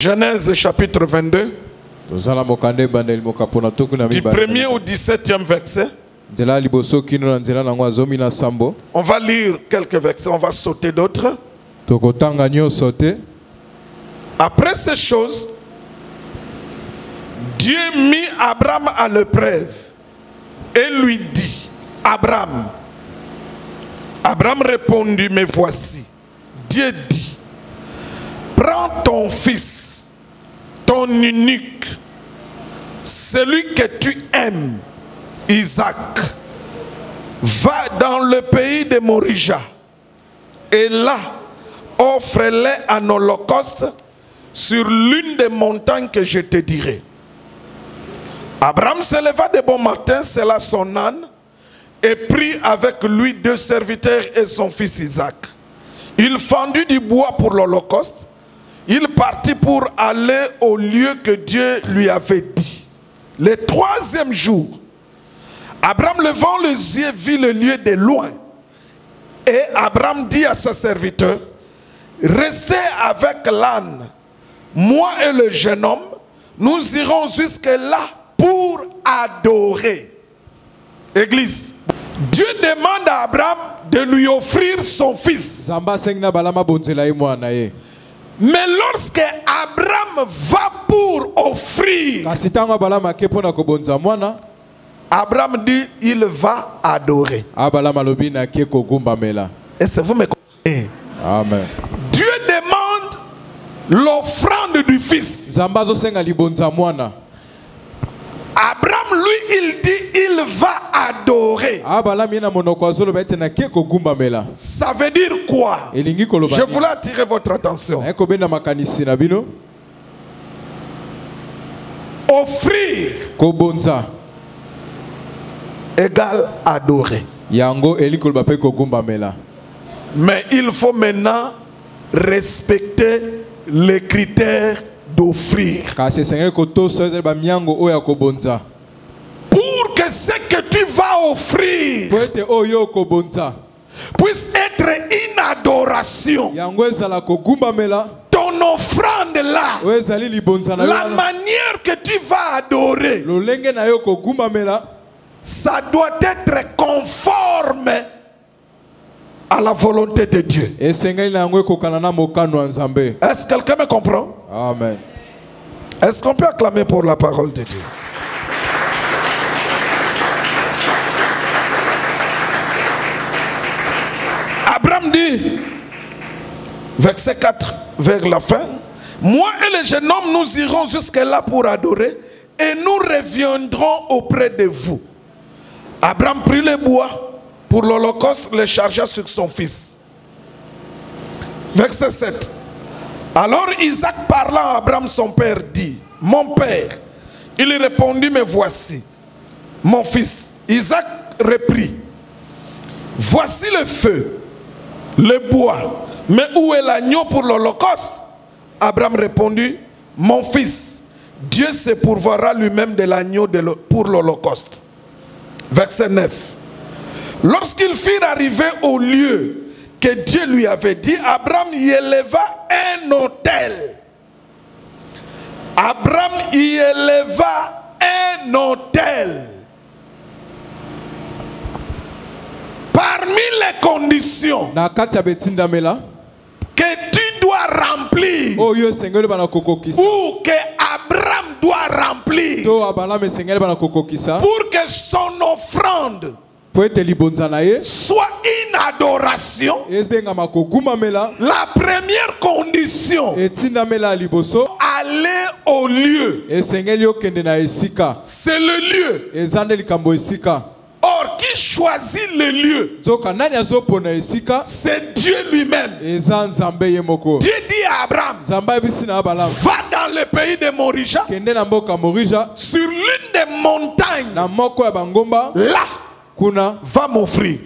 Genèse chapitre 22, du 1er au 17e verset. On va lire quelques versets, on va sauter d'autres. Après ces choses, Dieu mit Abraham à l'épreuve et lui dit, Abraham. Abraham répondit, mais voici. Dieu dit, prends ton fils, ton unique, celui que tu aimes, Isaac, va dans le pays de Morija et là, offre-le en holocauste sur l'une des montagnes que je te dirai. Abraham se leva de bon matin, sella son âne et prit avec lui 2 serviteurs et son fils Isaac. Il fendit du bois pour l'holocauste. Il partit pour aller au lieu que Dieu lui avait dit. Le 3e jour, Abraham levant les yeux vit le lieu de loin. Et Abraham dit à ses serviteurs, restez avec l'âne. Moi et le jeune homme, nous irons jusque là pour adorer. Église, Dieu demande à Abraham de lui offrir son fils. Mais lorsque Abraham va pour offrir, Abraham dit il va adorer. Est-ce que vous me comprenez? Amen. Dieu demande l'offrande du fils. Abraham, lui, il dit il va adorer. Ça veut dire quoi? Je voulais attirer votre attention. Offrir égale adorer. Mais il faut maintenant respecter les critères d'offrir. Pour que ce que tu vas offrir puisse être une adoration, ton offrande là, la manière que tu vas adorer, ça doit être conforme à la volonté de Dieu. Est-ce que quelqu'un me comprend? Amen. Est-ce qu'on peut acclamer pour la parole de Dieu? Abraham dit, verset 4 vers la fin, moi et le jeune homme nous irons jusque là pour adorer et nous reviendrons auprès de vous. Abraham prit le bois pour l'holocauste, le chargea sur son fils. Verset 7. Alors Isaac parlant à Abraham son père dit, mon père. Il répondit, mais voici mon fils. Isaac reprit, voici le feu, le bois, mais où est l'agneau pour l'holocauste? Abraham répondit, mon fils, Dieu se pourvoira lui-même de l'agneau pour l'holocauste. Verset 9. Lorsqu'ils furent arrivés au lieu que Dieu lui avait dit, Abraham y éleva un autel. Abraham y éleva un autel. Parmi les conditions que tu dois remplir, ou que Abraham doit remplir, pour que son offrande soit une adoration, la première condition, aller au lieu, c'est le lieu. Or, qui choisit le lieu? C'est Dieu lui-même. Dieu dit à Abraham, va dans le pays de Morija, sur l'une des montagnes, là, va m'offrir.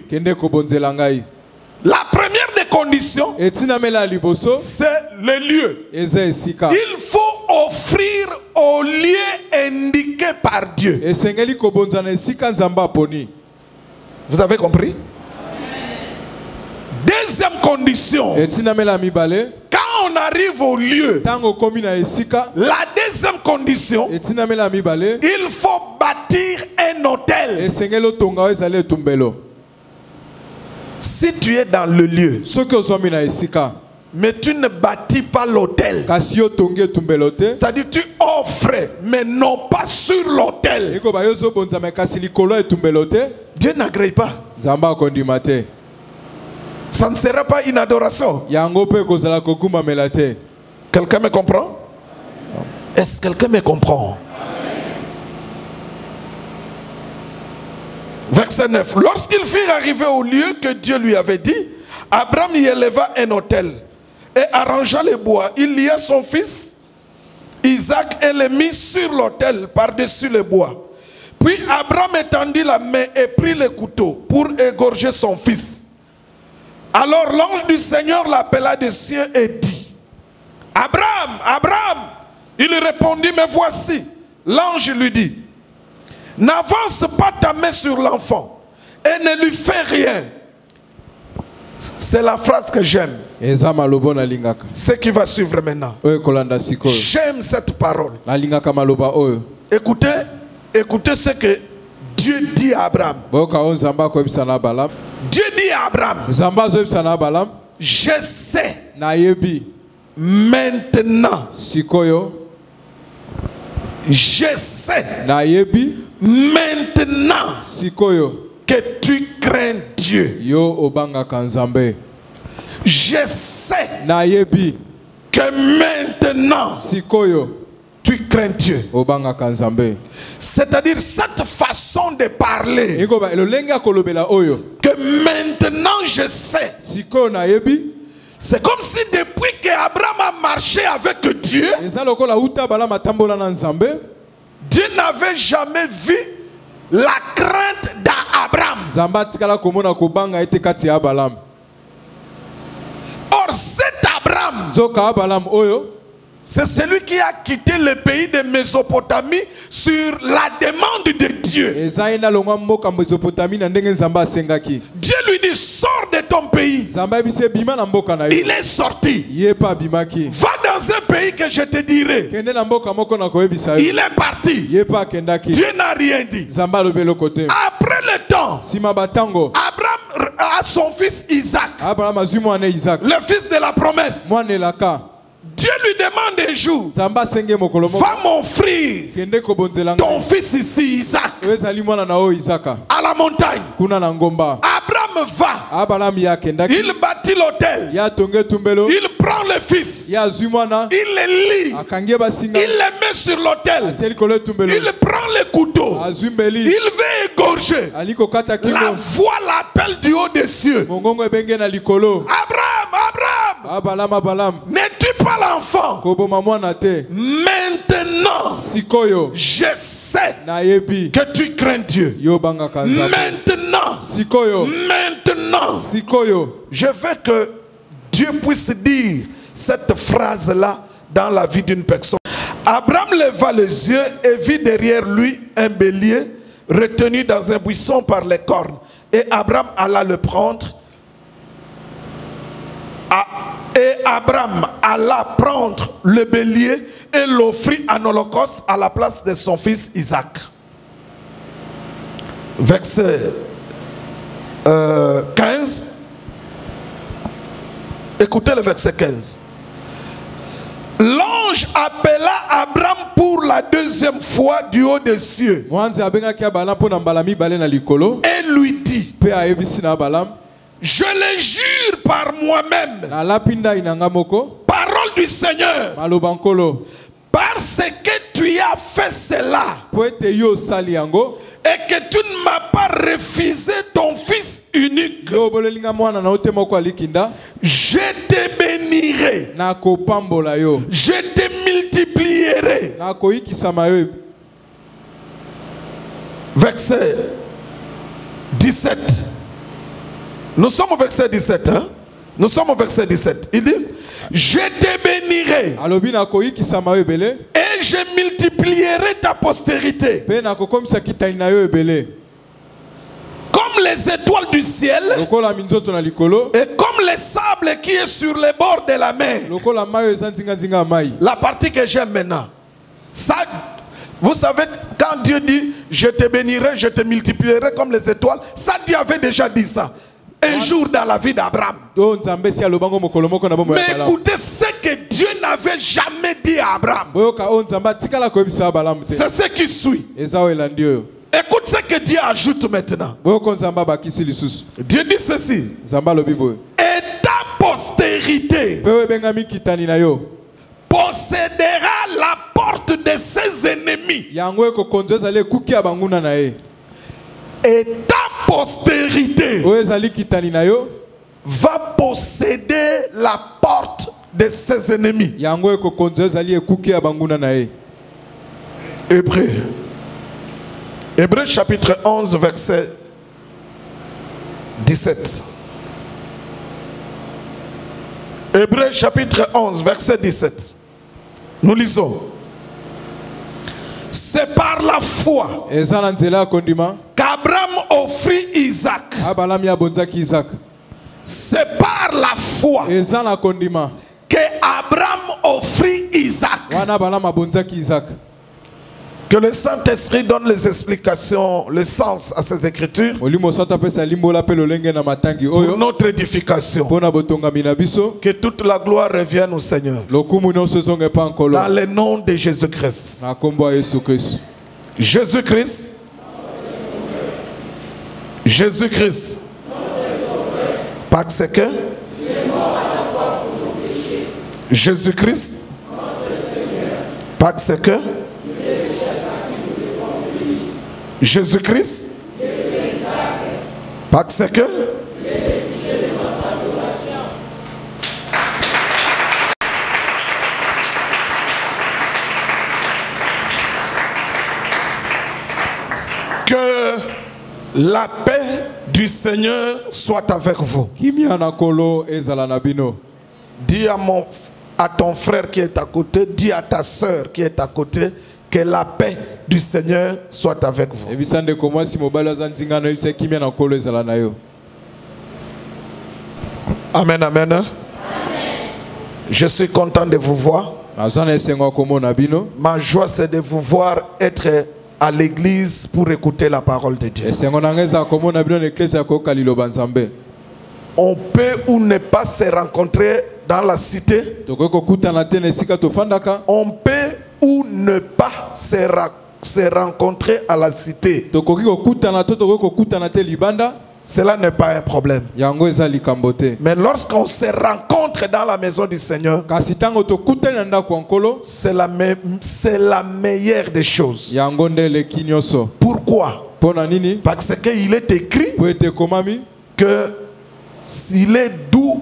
La première des conditions, c'est le lieu. Il faut offrir au lieu indiqué par Dieu. Vous avez compris? Deuxième condition, quand on arrive au lieu, la deuxième condition, il faut bâtir un hôtel. Si tu es dans le lieu, mais tu ne bâtis pas l'hôtel, c'est-à-dire tu offres, mais non pas sur l'hôtel, Dieu n'agrée pas. Ça ne sera pas une adoration. Quelqu'un me comprend? Est-ce que quelqu'un me comprend? Verset 9. Lorsqu'ils furent arrivés au lieu que Dieu lui avait dit, Abraham y éleva un autel et arrangea les bois. Il lia son fils Isaac et le mit sur l'autel par-dessus les bois. Puis Abraham étendit la main et prit le couteau pour égorger son fils. Alors l'ange du Seigneur l'appela des cieux et dit, Abraham, Abraham. Il répondit, me voici. L'ange lui dit, n'avance pas ta main sur l'enfant et ne lui fais rien. C'est la phrase que j'aime. Ce qui va suivre maintenant. J'aime cette parole. Écoutez, écoutez ce que Dieu dit à Abraham. Dieu dit à Abraham, je sais maintenant, je sais maintenant que tu crains Dieu. Je sais que maintenant tu crains Dieu. C'est-à-dire cette façon de parler, que maintenant je sais. C'est comme si depuis qu'Abraham a marché avec Dieu, Dieu n'avait jamais vu la crainte d'Abraham. Or cet Abraham, c'est celui qui a quitté le pays de Mésopotamie sur la demande de Dieu. Dieu lui dit, sors de ton pays. Il est sorti. Va dans un pays que je te dirai. Il est parti. Dieu n'a rien dit. Après le temps, Abraham a son fils Isaac, le fils de la promesse. Dieu lui demande un jour, va m'offrir ton fils ici, Isaac, à la montagne. Abraham va, il bâtit l'autel, il prend le fils, il le lit, il le met sur l'autel, il prend le couteau, il veut égorger. La voix l'appelle du haut des cieux. Abraham, ne tue pas l'enfant. Maintenant, je sais que tu crains Dieu. Maintenant, je veux que Dieu puisse dire cette phrase-là dans la vie d'une personne. Abraham leva les yeux et vit derrière lui un bélier retenu dans un buisson par les cornes. Et Abraham alla le prendre. Et Abraham alla prendre le bélier et l'offrit en holocauste à la place de son fils Isaac. Verset 15. Écoutez le verset 15. L'ange appela Abraham pour la deuxième fois du haut des cieux et lui dit, je le jure par moi-même, parole du Seigneur, parce que tu as fait cela et que tu ne m'as pas refusé ton fils unique, je te bénirai, je te multiplierai. Verset 17. Nous sommes au verset 17. Hein? Nous sommes au verset 17. Il dit, je te bénirai et je multiplierai ta postérité comme les étoiles du ciel et comme les sables qui est sur les bords de la mer. La partie que j'aime maintenant, ça, vous savez, quand Dieu dit je te bénirai, je te multiplierai comme les étoiles, ça Dieu avait déjà dit ça un jour dans la vie d'Abraham. Mais écoutez ce que Dieu n'avait jamais dit à Abraham. C'est ce qui suit. Écoute ce que Dieu ajoute maintenant. Dieu dit ceci. Et ta postérité possédera la porte de ses ennemis. Et ta postérité va posséder la porte de ses ennemis. Hébreux chapitre 11 verset 17. Hébreux chapitre 11 verset 17. Nous lisons. C'est par la foi qu'Abraham offrit Isaac. C'est par la foi qu'Abraham offrit Isaac. Que le Saint-Esprit donne les explications, le sens à ces écritures pour notre édification. Que toute la gloire revienne au Seigneur. Dans le nom de Jésus-Christ. Jésus-Christ. Jésus-Christ. Parce que Jésus-Christ. Parce que Jésus-Christ, parce que la paix du Seigneur soit avec vous. Dis à ton frère qui est à côté, dis à ta soeur qui est à côté, que la paix du Seigneur soit avec vous. Amen, amen. Amen. Je suis content de vous voir. Ma joie, c'est de vous voir être à l'église pour écouter la parole de Dieu. On peut ou ne pas se rencontrer dans la cité. On peut ou ne pas se rencontrer à la cité. Cela n'est pas un problème. Mais lorsqu'on se rencontre dans la maison du Seigneur, c'est la meilleure des choses. Pourquoi? Parce qu'il est écrit que s'il est doux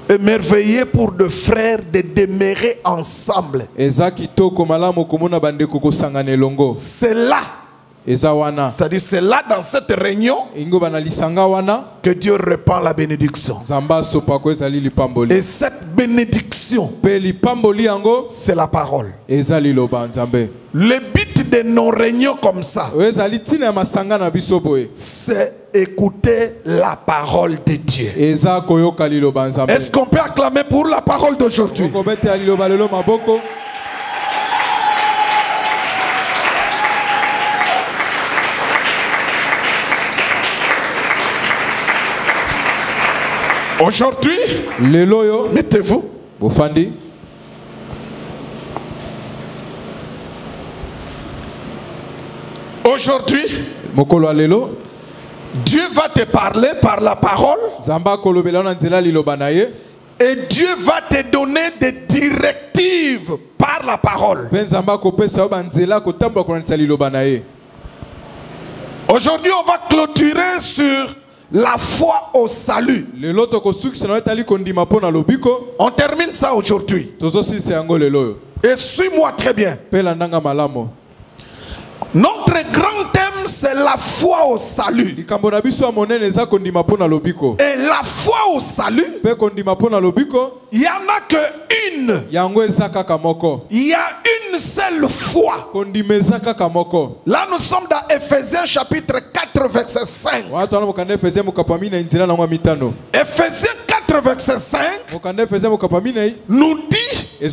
et merveilleux pour deux frères de demeurer ensemble. C'est là. C'est-à-dire c'est là dans cette réunion que Dieu répand la bénédiction. Et cette bénédiction, c'est la parole. Le but de nos réunions comme ça, c'est écouter la parole de Dieu. Est-ce qu'on peut acclamer pour la parole d'aujourd'hui? Aujourd'hui, mettez-vous. Aujourd'hui, Dieu va te parler par la parole. Et Dieu va te donner des directives par la parole. Aujourd'hui, on va clôturer sur la foi au salut. On termine ça aujourd'hui. Et suis-moi très bien. Notre grand thème, c'est la foi au salut. Et la la foi au salut, il n'y en a qu'une. Il y a une seule foi. Là, nous sommes dans Ephésiens chapitre 4, verset 5. Ephésiens 4, verset 5 nous dit il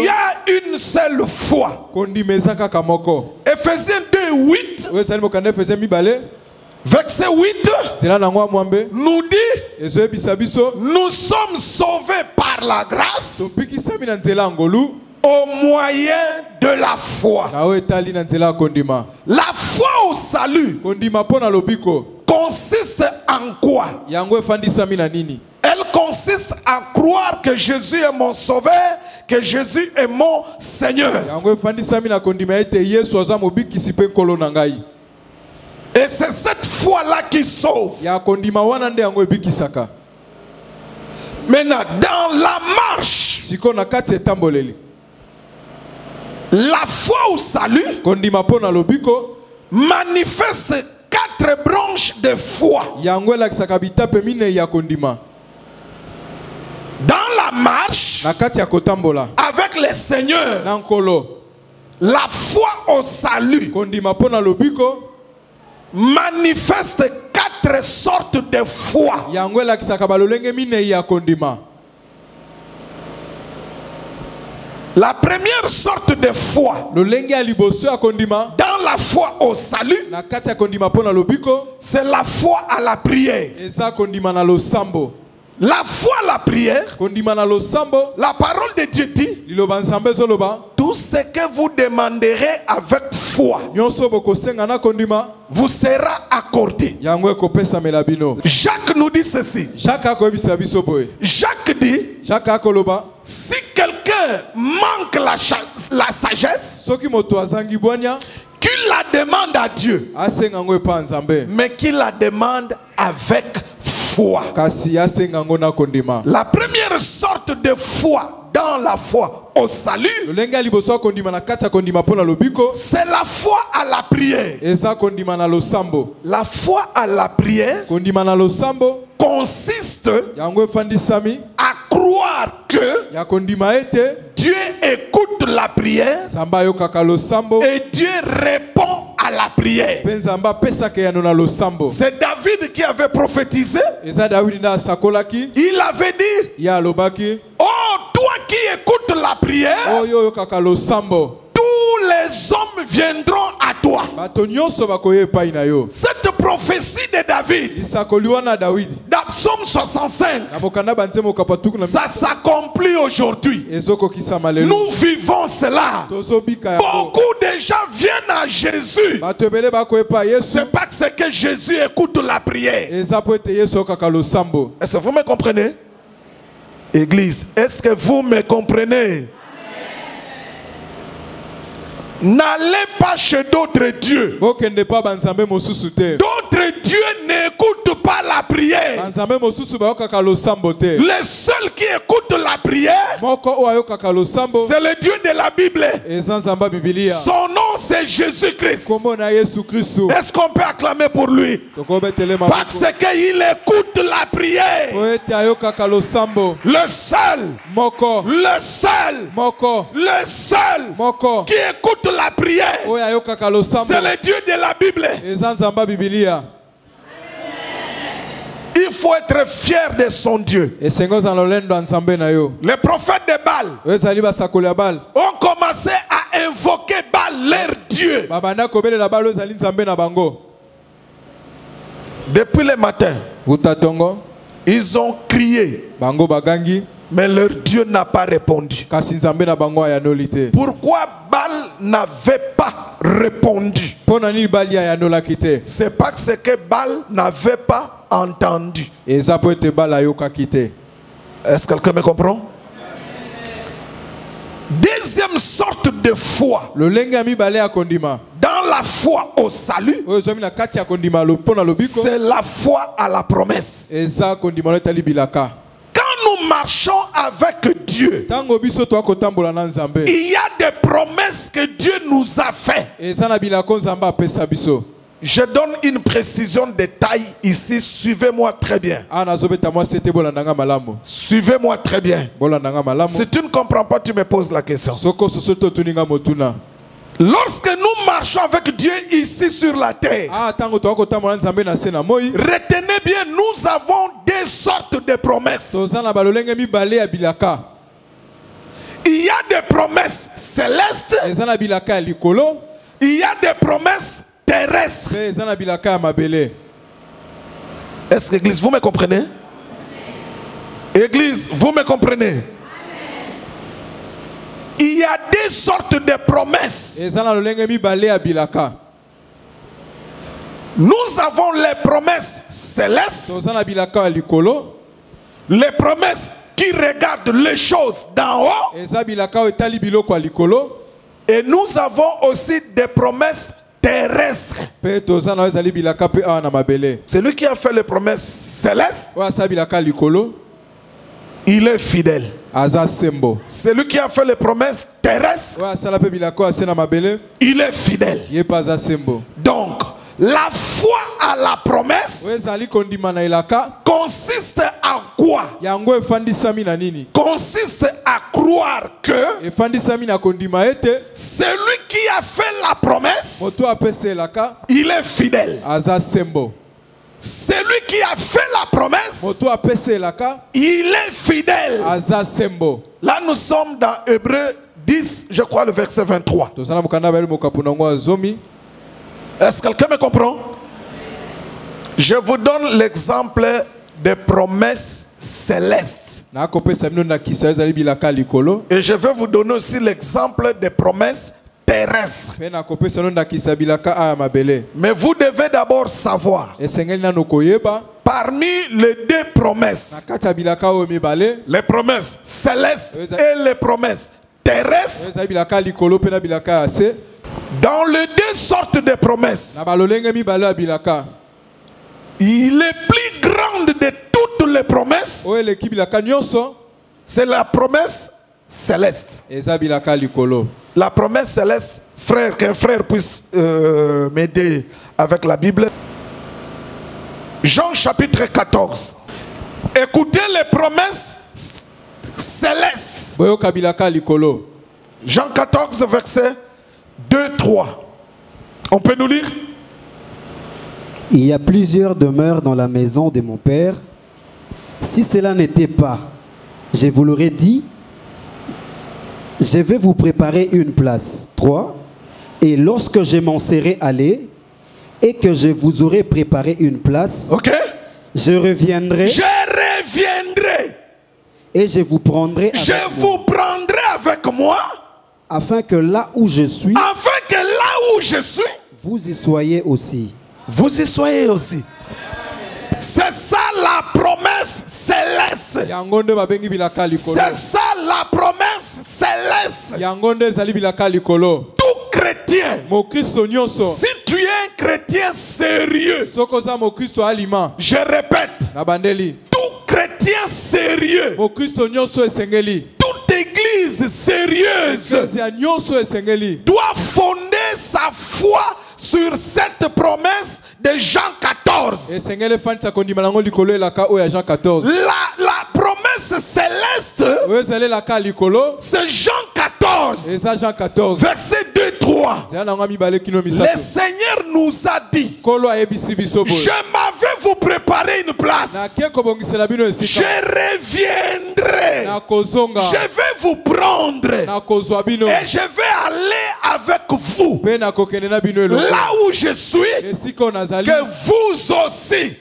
y a une seule foi. Ephésiens 2, 8. Verset 8 nous dit nous sommes sauvés par la grâce au moyen de la foi. La foi au salut consiste en quoi? Elle consiste à croire que Jésus est mon sauveur, que Jésus est mon Seigneur. Et c'est cette foi-là qui sauve. Maintenant, dans la marche, la foi au salut manifeste 4 branches de foi. Dans la marche avec les seigneurs, la foi au salut manifeste 4 sortes de foi. La première sorte de foi dans la foi au salut, c'est la foi à la prière. La foi à la prière, la parole de Dieu dit tout ce que vous demanderez avec foi vous sera accordé. Jacques nous dit ceci. Jacques dit si quelqu'un manque la sagesse, qu'il la demande à Dieu, mais qu'il la demande avec foi. La première sorte de foi dans la foi au salut, c'est la foi à la prière. La foi à la prière consiste à croire que Dieu écoute la prière et Dieu répond à la prière. C'est David qui avait prophétisé. Il avait dit, oh, toi qui écoutes la prière, tous les hommes viendront à toi. Cette prophétie de David, dans Psaume 65, ça s'accomplit aujourd'hui. Nous vivons cela. Beaucoup de gens viennent à Jésus. C'est parce que Jésus écoute la prière. Est-ce que vous me comprenez? Église, est-ce que vous me comprenez? N'allez pas chez d'autres dieux. D'autres dieux n'écoutent pas la prière. Le seul qui écoute la prière, c'est le Dieu de la Bible. Son nom c'est Jésus-Christ. Est-ce qu'on peut acclamer pour lui? Parce qu'il écoute la prière. Le seul qui écoute la prière, c'est le Dieu de la Bible. Il faut être fier de son Dieu. Les prophètes de Baal ont commencé à invoquer Baal, leur Dieu. Depuis le matin, ils ont crié, mais leur Dieu n'a pas répondu. Pourquoi Baal n'avait pas répondu? C'est parce que Baal n'avait pas entendu. Est-ce que quelqu'un me comprend? Deuxième sorte de foi dans la foi au salut, c'est la foi à la promesse. Nous marchons avec Dieu, il y a des promesses que Dieu nous a faites. Je donne une précision de taille ici. Suivez-moi très bien. Suivez-moi très bien. Si tu ne comprends pas, tu me poses la question. Lorsque nous marchons avec Dieu ici sur la terre, retenez bien, nous avons des sortes de promesses. Il y a des promesses célestes. Il y a des promesses terrestres. Est-ce que l'église, vous me comprenez? Église, vous me comprenez? Il y a des sortes de promesses. Nous avons les promesses célestes, les promesses qui regardent les choses d'en haut, et nous avons aussi des promesses terrestres. Celui qui a fait les promesses célestes, il est fidèle. Celui qui a fait les promesses terrestres, il est fidèle. Donc, la foi à la promesse consiste à quoi? Consiste à croire que celui qui a fait la promesse, il est fidèle. Celui qui a fait la promesse, il est fidèle. Là, nous sommes dans Hébreux 10, je crois, le verset 23. Est-ce que quelqu'un me comprend? Je vous donne l'exemple des promesses célestes. Et je vais vous donner aussi l'exemple des promesses terrestres. Mais vous devez d'abord savoir, parmi les deux promesses, les promesses célestes et les promesses terrestres, dans les deux sortes de promesses, il est plus grande de toutes les promesses, c'est la promesse céleste. La promesse céleste, frère, qu'un frère puisse m'aider avec la Bible. Jean chapitre 14. Écoutez les promesses célestes. Jean 14, verset 2-3. On peut nous lire? Il y a plusieurs demeures dans la maison de mon Père. Si cela n'était pas, je vous l'aurais dit, je vais vous préparer une place. 3. Et lorsque je m'en serai allé et que je vous aurai préparé une place, je reviendrai. Et je vous prendrai avec moi. Afin que là où je suis, vous y soyez aussi. Vous y soyez aussi. C'est ça la promesse céleste. C'est ça la promesse céleste. Tout chrétien, si tu es un chrétien sérieux, je répète, tout chrétien sérieux, toute église sérieuse doit fonder sa foi sur cette promesse de Jean 14. La promesse céleste, c'est Jean 14, verset 2-3. Le Seigneur nous a dit, je m'avais vous préparer une place. Je reviendrai. Je vais vous prendre. Et je vais aller avec vous. Là où je suis, que vous aussi,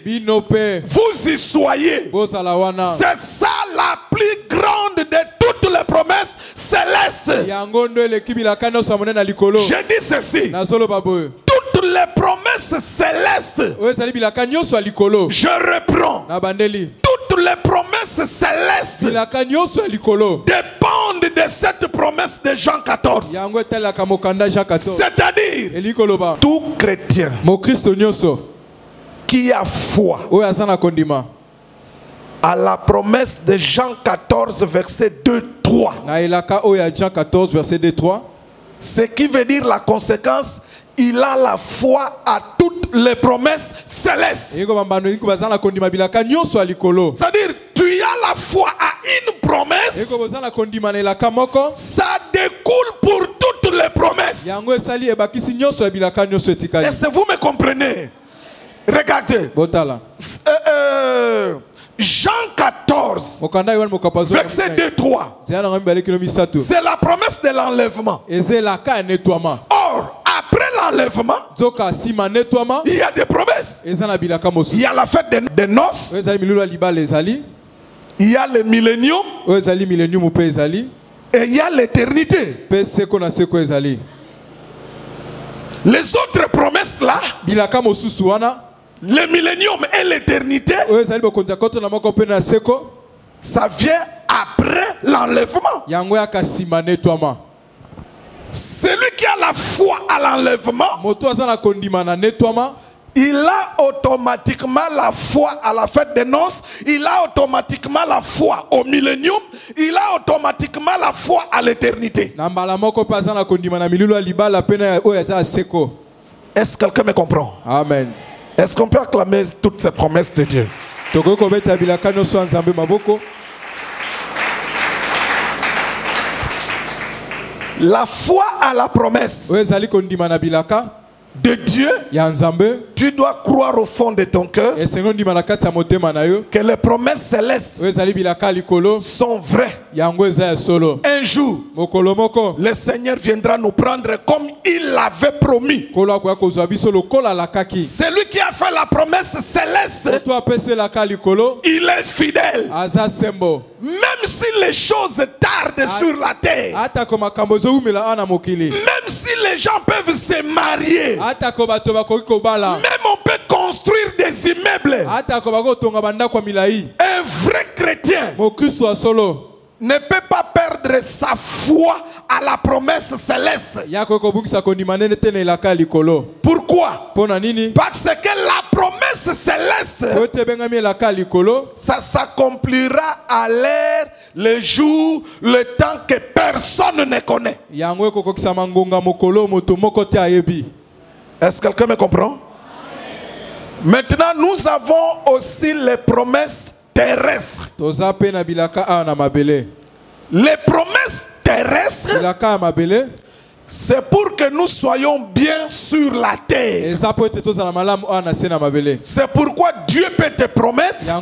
vous y soyez. C'est ça la plus grande de toutes les promesses célestes. Je dis ceci. Toutes les promesses célestes, je reprends. Toutes les promesses célestes dépendent de cette promesse de Jean 14. C'est-à-dire, tout chrétien qui a foi à la promesse de Jean 14, verset 2-3. Ce qui veut dire la conséquence, il a la foi à toutes toutes les promesses célestes. C'est-à-dire, tu as la foi à une promesse, ça découle pour toutes les promesses. Est-ce que vous me comprenez? Regardez. Jean 14, verset 2-3. C'est la promesse de l'enlèvement. Or, après l'enlèvement, il y a des promesses. Il y a la fête des noces. Il y a le millénium. Et il y a l'éternité. Les autres promesses là, le millénium et l'éternité, ça vient après l'enlèvement. Celui qui a la foi à l'enlèvement, il a automatiquement la foi à la fête des noces, il a automatiquement la foi au millénium, il a automatiquement la foi à l'éternité. Est-ce que quelqu'un me comprend? Amen. Est-ce qu'on peut acclamer toutes ces promesses de Dieu? La foi à la promesse de Dieu, tu dois croire au fond de ton cœur que les promesses célestes sont vraies. Un jour, le Seigneur viendra nous prendre comme il l'avait promis. Celui qui a fait la promesse céleste, il est fidèle. Même si les choses tardent sur la terre, même si les gens peuvent se marier, même on peut construire des immeubles, un vrai chrétien ne peut pas perdre sa foi à la promesse céleste. Pourquoi? Parce que la promesse céleste, ça s'accomplira à l'heure, le jour, le temps que personne ne connaît. Est-ce que quelqu'un me comprend? Maintenant, nous avons aussi les promesses terrestres. Les promesses terrestres, c'est pour que nous soyons bien sur la terre. C'est pourquoi Dieu peut te promettre un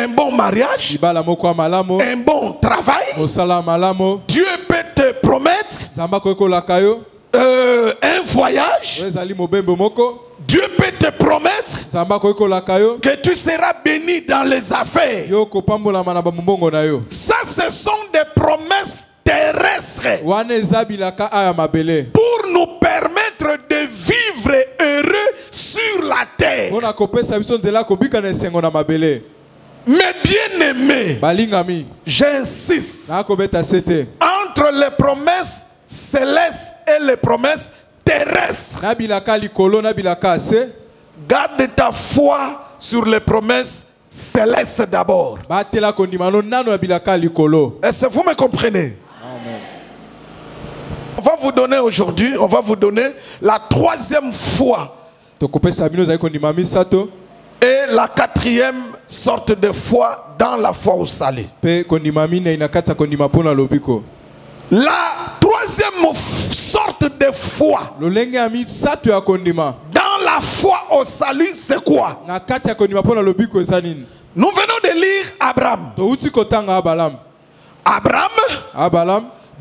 bon mariage, un bon travail. Dieu peut te promettre un voyage. Dieu peut te promettre que tu seras béni dans les affaires. Ça, ce sont des promesses terrestres pour nous permettre de vivre heureux sur la terre. Mais bien aimé, j'insiste, entre les promesses célestes et les promesses terrestres, garde ta foi sur les promesses célestes d'abord. Est-ce que vous me comprenez? Amen. On va vous donner aujourd'hui, on va vous donner la troisième foi et la quatrième sorte de foi dans la foi au salut. La troisième sorte de foi dans la foi au salut, c'est quoi? Nous venons de lire Abraham. Abraham,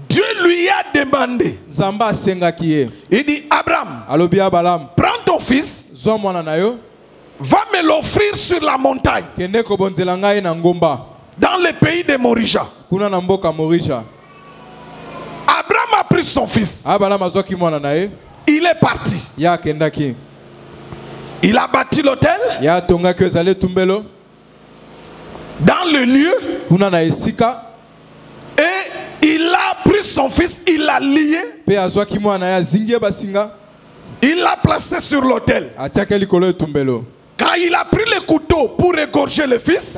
Dieu lui a demandé. Il dit, Abraham, prends ton fils, va me l'offrir sur la montagne, dans le pays de Morija. Abraham a pris son fils. Il est parti. Il a bâti l'autel dans le lieu. Et il a pris son fils, il l'a lié. Il l'a placé sur l'autel. Quand il a pris le couteau pour égorger le fils,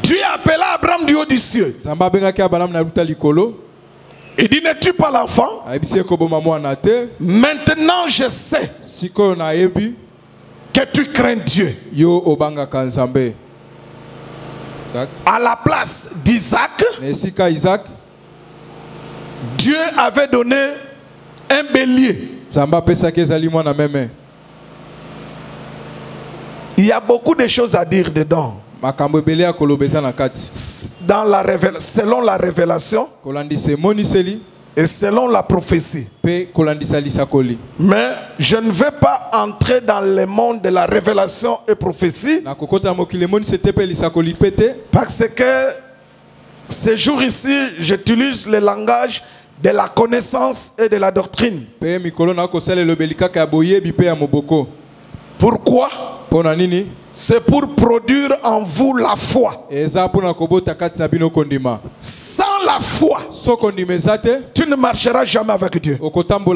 Dieu appela Abraham du haut du ciel. Il dit, n'es-tu pas l'enfant? Maintenant je sais que tu crains Dieu. À la place d'Isaac, Dieu avait donné un bélier. Il y a beaucoup de choses à dire dedans. Dans la selon la révélation et selon la prophétie. Mais je ne vais pas entrer dans le monde de la révélation et prophétie, parce que ces jours ici, j'utilise le langage de la connaissance et de la doctrine. Pourquoi? C'est pour produire en vous la foi. Sans la foi, tu ne marcheras jamais avec Dieu. Retenez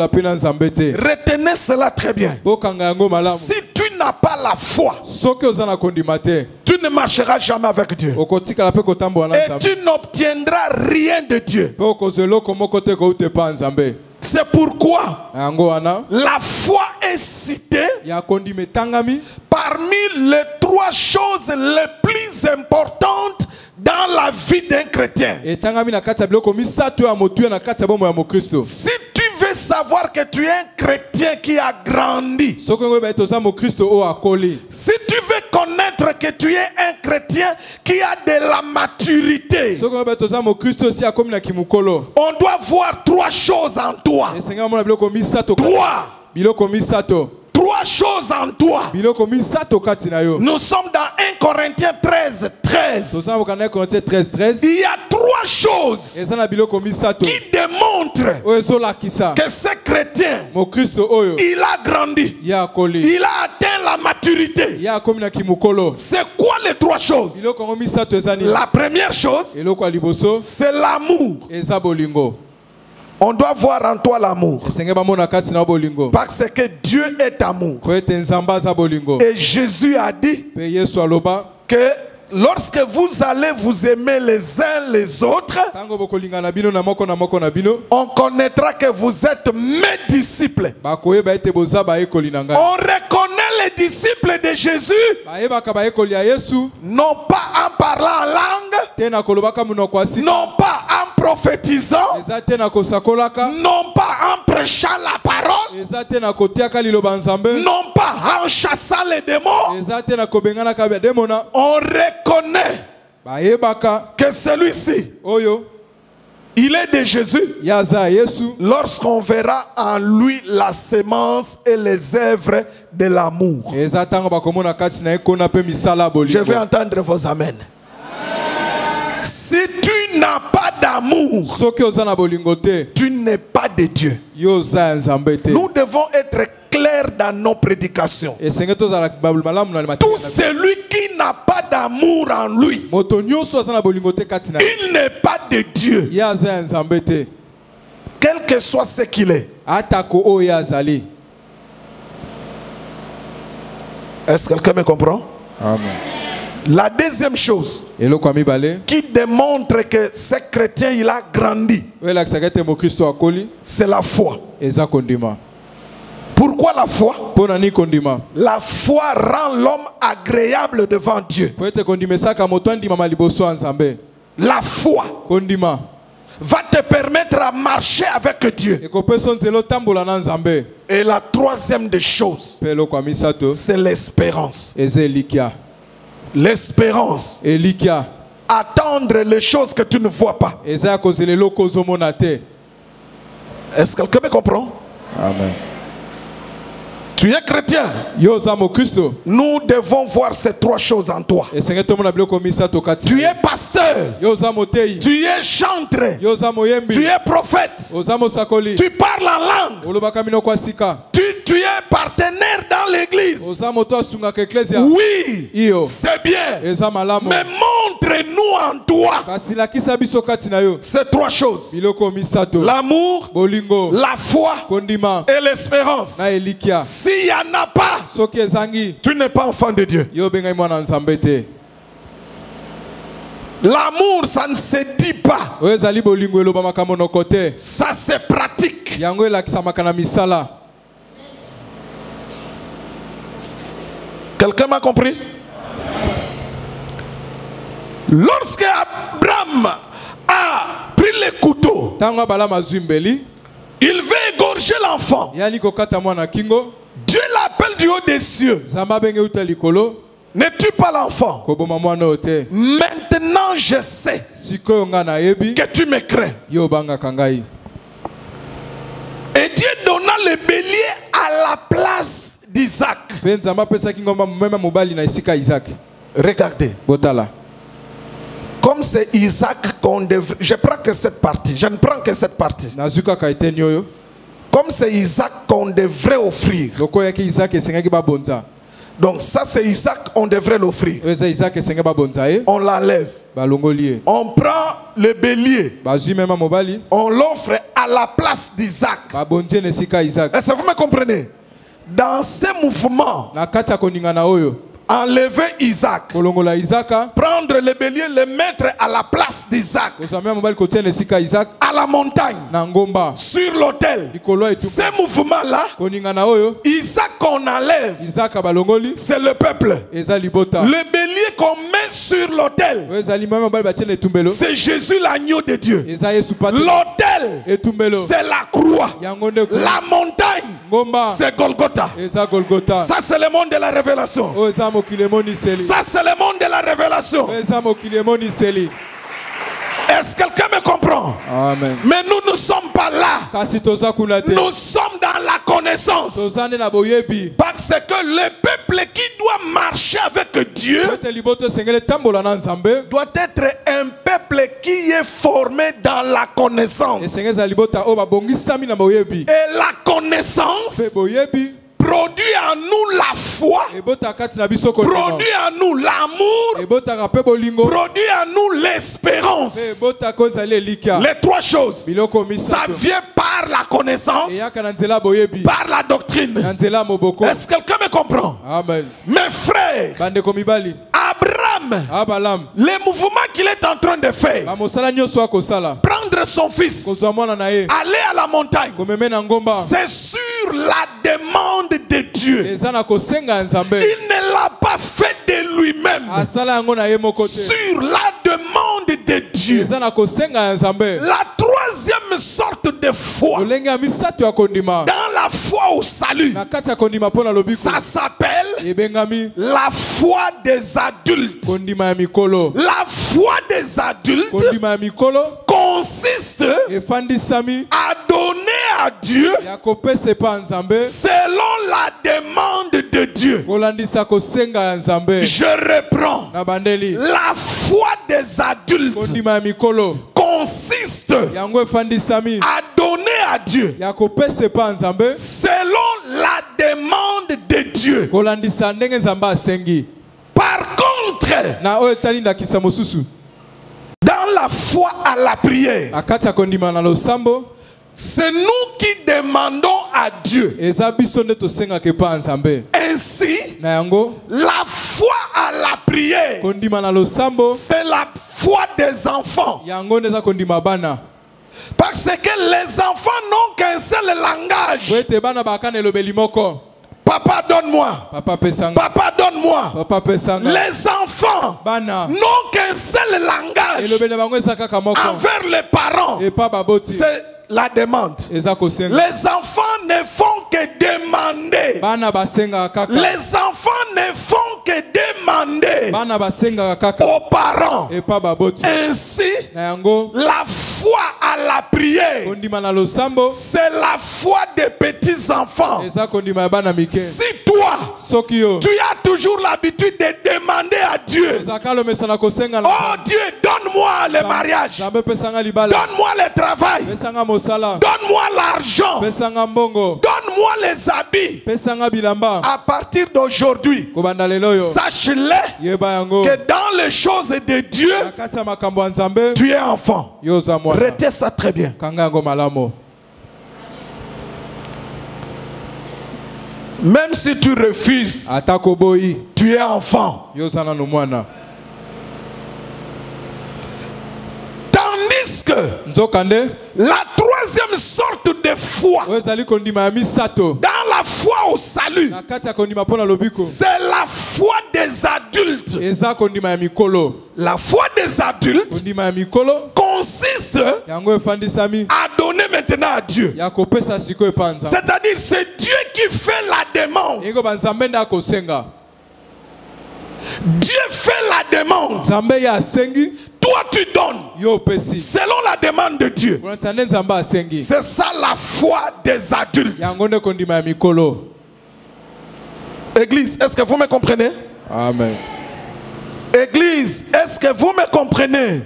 cela très bien. Si tu n'as pas la foi, tu ne marcheras jamais avec Dieu. Et tu n'obtiendras rien de Dieu. C'est pourquoi la foi est citée parmi les 3 choses les plus importantes dans la vie d'un chrétien. Si tu veux savoir que tu es un chrétien qui a grandi, si tu veux connaître que tu es un chrétien qui a de la maturité, on doit voir 3 choses en toi. 3 choses en toi. Nous sommes dans 1 Corinthiens 13. Il y a 3 choses qui démontrent que ce chrétien, il a grandi, il a atteint la maturité. C'est quoi les 3 choses? La première chose, c'est l'amour. On doit voir en toi l'amour. Parce que Dieu est amour. Et Jésus a dit que lorsque vous allez vous aimer les uns les autres, on connaîtra que vous êtes mes disciples. On reconnaît les disciples de Jésus non pas en parlant en langue, non pas en prophétisant, non pas en prêchant la parole, non pas en chassant les démons. On reconnaît que celui-ci, il est de Jésus lorsqu'on verra en lui la sémence et les œuvres de l'amour. Je vais entendre vos amens. Si tu n'as pas d'amour, tu n'es pas de Dieu. Nous devons être clairs dans nos prédications. Tout celui qui n'a pas d'amour en lui, il n'est pas de Dieu. Quel que soit ce qu'il est. Est-ce que quelqu'un me comprend? Amen. La deuxième chose qui démontre que ce chrétien il a grandi, c'est la foi. Pourquoi la foi? La foi rend l'homme agréable devant Dieu. La foi va te permettre à marcher avec Dieu. Et la troisième des choses, c'est l'espérance. L'espérance. Attendre les choses que tu ne vois pas. Est-ce que quelqu'un me comprend? Amen. Tu es chrétien. Nous devons voir ces 3 choses en toi. Tu es pasteur. Tu es chanteur. Tu es prophète. Tu parles en langue. Tu es partenaire dans l'église. Oui, c'est bien. Mais montre-nous en toi ces 3 choses. L'amour, la foi et l'espérance. S'il n'y en a pas, tu n'es pas enfant de Dieu. L'amour, ça ne se dit pas. oyo ezali bolingo elobamaka monoko te. Ça se pratique. Yango elakisamaka na misala. Quelqu'un m'a compris? Lorsque Abraham a pris le couteau, Tango Abraham azwi mbeli, il veut égorger l'enfant. yani kokata mwana kingo. Dieu l'appelle du haut des cieux. Zamba benge uta likolo. Ne tue pas l'enfant. Koboma mwana ote. Maintenant je sais Sikoyo nga na yebi. que tu me crains. Yo banga kangai. Et Dieu donna le bélier à la place d'Isaac. Pe nzamba pesa kingomba mema mobali na isika Isaac. Regardez. Botala. Comme c'est Isaac qu'on devrait... Je prends que cette partie. Je ne prends que cette partie. Nazuka kaite nyoyo. Comme c'est Isaac qu'on devrait offrir. Loko yaki Isaac esengaki ba bonza. Donc ça c'est Isaac, on devrait l'offrir. Eza Isaac esengaki ba bonza e. On l'enlève. Ba longoli. On prend le bélier. Ba zui mema mobali. On l'offre à la place d'Isaac. Ba bonzie ne sika Isaac. Est-ce que vous me comprenez? Dans ces mouvements, Na kati ya koninga na oyo. enlever Isaac. Kolongola Isaka. Prendre le bélier, le mettre à la place d'Isaac. Kozamia mobali kotia ne sika Isaac. À la montagne. Na ngomba. Sur l'autel. Likolo etu. Ces mouvements-là, Koninga na oyo. Isaac qu'on enlève, Isaac balongoli. c'est le peuple. Eza libota. Le bélier qu'on met sur l'autel, Eza limama mobali batie ne tumbelo. c'est Jésus l'agneau de Dieu. Eza Yesu pate. L'autel, Etumbelo. c'est la croix. Yango nde ko. La montagne, Ngomba. c'est Golgotha. Eza Golgotha. Ça, c'est le monde de la révélation. O eza mokili emoni seli. Ça, c'est le monde de la révélation. O eza mokili emoni seli. Est-ce que quelqu'un me comprend? Amen. Mais nous ne sommes pas là. Kasi toza kuna te. Nous sommes dans la connaissance. Toza ne na boyebi. Parce que le peuple qui doit marcher avec Dieu Pete liboto sengele tambola na Nzambe. doit être un peuple qui est formé dans la connaissance. Esengeza libota o babongisami na boyebi. Et la connaissance Pe boyebi. produit en nous la foi, Ebota kati na biso ko. produit en nous l'amour, Ebota ka pe bolingo. produit en nous l'espérance. Ebota ko zali elika. Les trois choses. Biloko Ça misato. vient par la connaissance, Eyaka na nzela boyebi. par la doctrine. Na nzela moboko. Est-ce que quelqu'un me comprend? Amen. Mes frères, Bande ko mibali. Abraham, Abalam. les mouvements qu'il est en train de faire, Ba mosala nyonso akosala. prendre son fils, Kozwa mwana na ye. aller à la montagne, Komeme na ngomba. c'est sur la demande de Dieu. Eza na kosenga Nzambe. Il ne l'a pas fait de lui-même. Asala yango na ye moko te. Sur la demande de Dieu. Eza na kosenga Nzambe. La troisième sorte de foi, Lolenge ya misato ya kondima. dans la foi au salut, Na kati ya kondima pona lobiko. ça s'appelle Ebengami la foi des adultes. kondima ya mikolo. La foi des adultes Kondima ya mikolo consiste efandisami à donner à Dieu ya kopesa pa Nzambe. selon la demande de Dieu. Kolandisa kosenga ya Nzambe. Je reprends. Na bandeli. La foi des adultes Kondima ya mikolo consiste yango efandisami à donner à Dieu ya kopesa pa Nzambe. selon la demande de Dieu. Kolandisa ndenge Nzambe asengi. Par contre, Na oyo etali ndakisa mosusu. dans la foi à la prière, Akati ya kondima na losambo. c'est nous qui demandons à Dieu. Eza biso nde tosengaka pa Nzambe. Ainsi, Na yango la foi à la prière, kondima na losambo. c'est la foi des enfants. Yango neza kondima bana. Parce que les enfants n'ont qu'un seul langage. Wete bana bakana elobeli moko. Papa, donne-moi. Papa pesanga. Papa, donne-moi. Papa pesanga. Les enfants Bana. n'ont qu'un seul langage Elobeli bango esaka kamoko. envers les parents. Et pas baboti. C'est la demande. Eza kosenga. Les enfants ne font que demander. Bana basenga kaka. Les enfants ne font que demander Bana basenga kaka. aux parents. Et pas baboti. Ainsi, Na yango la foi à la prière, kondima na losambo. c'est la foi des petits enfants. Eza kondima ya bana mike. Si toi, Soki yo. tu as toujours l'habitude de demander à Dieu, Ezaka lo mesana kosenga na. oh Dieu, donne-moi le mariage, Nzambe pesanga libala. donne-moi le travail, Pesanga mosala. donne-moi l'argent, Pesanga mbongo. donne-moi les habits. Pesanga bilamba. À partir d'aujourd'hui, Kobanda lelo yo. sache-le Yeba yango. que dans les choses de Dieu, Na kati ya makambo ya Nzambe. tu es enfant. Yo za mwana. Retiens ça très bien. Kanga yango malamo. Même si tu refuses, Atako boyi. tu es enfant. Yo za nanu mwana. que nzokande la troisième sorte de foi, oyo ezali kondima ya misato dans la foi au salut, na kati ya kondima mpo na lobiko c'est la foi des adultes. eza kondima ya mikolo. La foi des adultes Kondima ya mikolo consiste yango efandisami à donner maintenant à Dieu. ya kopesa sikoyo epanza. C'est-à-dire c'est Dieu qui fait la demande. Ingo banzambe nda kosenga. Dieu fait la demande. Nzambe ya asengi Toi tu donnes yo pesi. selon la demande de Dieu. Kuna tsane nzambe asengi. C'est ça la foi des adultes. Yango nde kondima ya mikolo. Église, est-ce que vous me comprenez? Amen. Église, est-ce que vous me comprenez?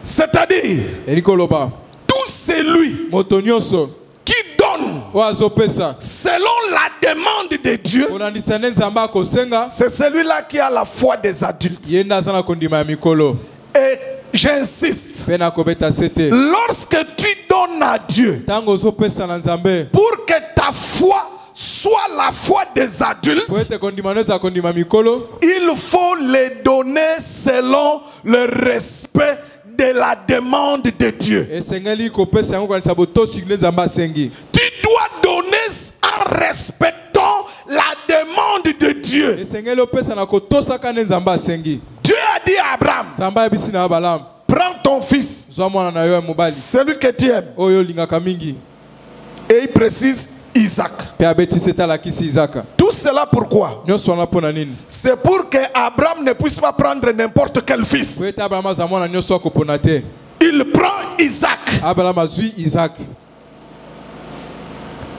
C'est-à-dire, Elikoloba. tout celui Moto nyonso qui donne oazo pesa. selon la demande de Dieu, Kuna ndisane nzambe akosenga. c'est celui-là qui a la foi des adultes. Yenda sana kondima ya mikolo. Et j'insiste, Pena kobeta sete. lorsque tu donnes à Dieu, Tango zo pesa na nzambe. pour que ta foi soit la foi des adultes, Po ete kondima neza kondima mikolo. il faut les donner selon le respect de la demande de Dieu. Esengeli kopesa yango kwa saboto signe nzambe asengi. Tu dois donner en respectant la demande de Dieu. Esengeli opesa na kotosa kana nzambe asengi. Dieu a dit à Abraham, Nzambe abisi na Abraham. prends ton fils, Zwa mwana na yo ya mobali. celui que tu aimes. Oyo lingaka mingi. Et il précise Isaac. Pe abeti seta la kisi Isaka. Tout cela pourquoi? Nyonso wana pona nini? C'est pour que Abraham ne puisse pas prendre n'importe quel fils. Po ete Abraham azwa mwana nyonso akopona te. Il prend Isaac. Abraham azwi Isaac.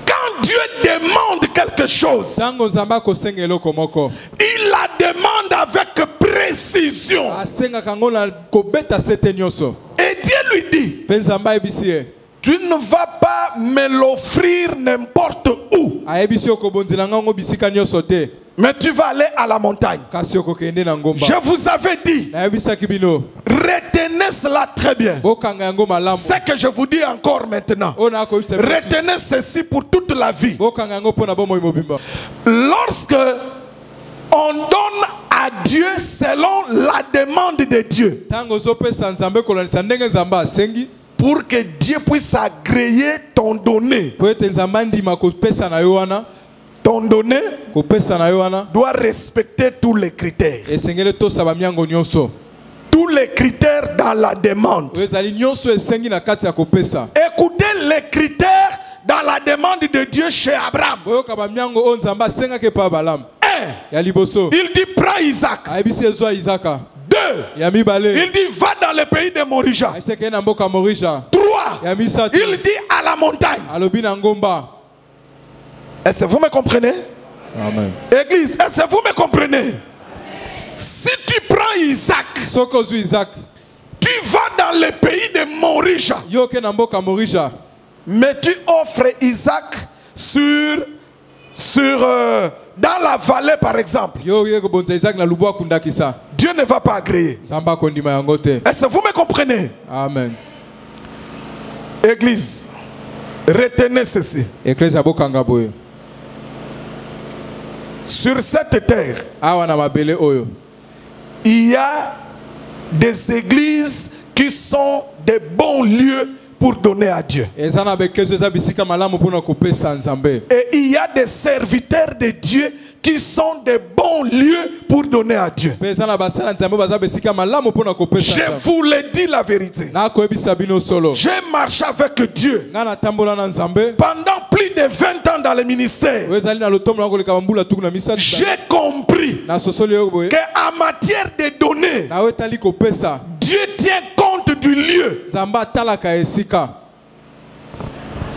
Quand Dieu demande quelque chose, Tango nzambe akosenga eloko moko. il la demande avec précision. Asengaka ngo na kobeta sete nyonso. Et Dieu lui dit, Pe nzambe ayebisi ye. tu ne vas pas me l'offrir n'importe où, Ayebisi okobonzela ngango bisika nyonso te. mais tu vas aller à la montagne. Kasi okokende na ngomba. Je vous avais dit, Nayebisaki bino. retenez cela très bien. Bokanga yango malamu. Ce que je vous dis encore maintenant, Ona akoyebisa biso. retenez ceci pour toute la vie. Bokanga yango pona bomoi mobimba. Lorsque on donne à Dieu selon la demande de Dieu, Tango zopesa nzambe kolonisa ndenge nzambe asengi. pour que Dieu puisse agréer ton donné, Po ete nzambe andima kopesa na yo wana. ton donné Kopesa na yo wana. doit respecter tous les critères. Esengeli tosaba miango nyonso. Tous les critères dans la demande. Oyo ezali nyonso esengi na kati ya kopesa. Écoutez les critères dans la demande de Dieu chez Abraham. Boyoka ba miango oyo nzambe asengaki pa Balaam. 1. Ya liboso. Il dit prends Isaac. Ayebisi ezwa Isaka. 2. Ya mibale. Il dit va dans le pays de Morija. Ayeseke na mboka Morisha. 3. Ya misato. Il dit à la montagne. Alobi na ngomba. Est-ce que vous me comprenez? Amen. Église, est-ce que vous me comprenez? Si tu prends Isaac, Soko ozwi Isaac. tu vas dans le pays de Morija, Yo ke na mboka Morisha. mais tu offres Isaac dans la vallée par exemple. Yo ye kobonza Isaac na lubu akundakisa. Dieu ne va pas agréer. Nzambe akondima yango te. Est-ce que vous me comprenez? Amen. Église, retenez ceci. Eklezia bokanga boyo. Sur cette terre, Awa na mabele oyo. il y a des églises qui sont des bons lieux pour donner à Dieu. Eza na bekezo eza bisika malamu pona kopesa nzambe. Et il y a des serviteurs de Dieu qui sont des bons lieux pour donner à Dieu. Pesa na basala nzambe baza bisika malamu pona kopesa Je nzambe. vous le dis la vérité. Na koyebisa bino solo. J'ai marché avec Dieu Nga na tambola na nzambe. pendant plus de 20 ans dans le ministère. Wezali na lotomo na koleka mbula tuku na misatu. J'ai compris Na sosoli yo boye. qu'en matière de données, Na wetali kopesa. Dieu tient compte du lieu. Nzambe atalaka esika.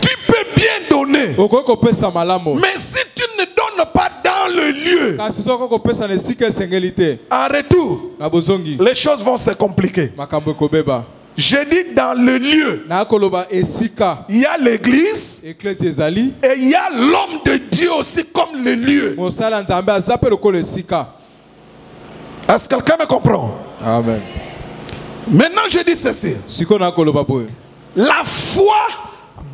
Tu peux bien donner, Okoki kopesa malamu. mais si tu ne donnes pas dans le lieu, Kasi soko kopesa na esika esengeli te. en retour, Na bozongi. les choses vont se compliquer. Makambo ekobeba. Je dis dans le lieu, Na koloba esika. il y a l'église Eklesi ezali. et il y a l'homme de Dieu aussi comme le lieu. Mosala nzambe azape lokolo esika. Est-ce que quelqu'un me comprend? Amen. Maintenant, je dis ceci. Siko na koloba boye. La foi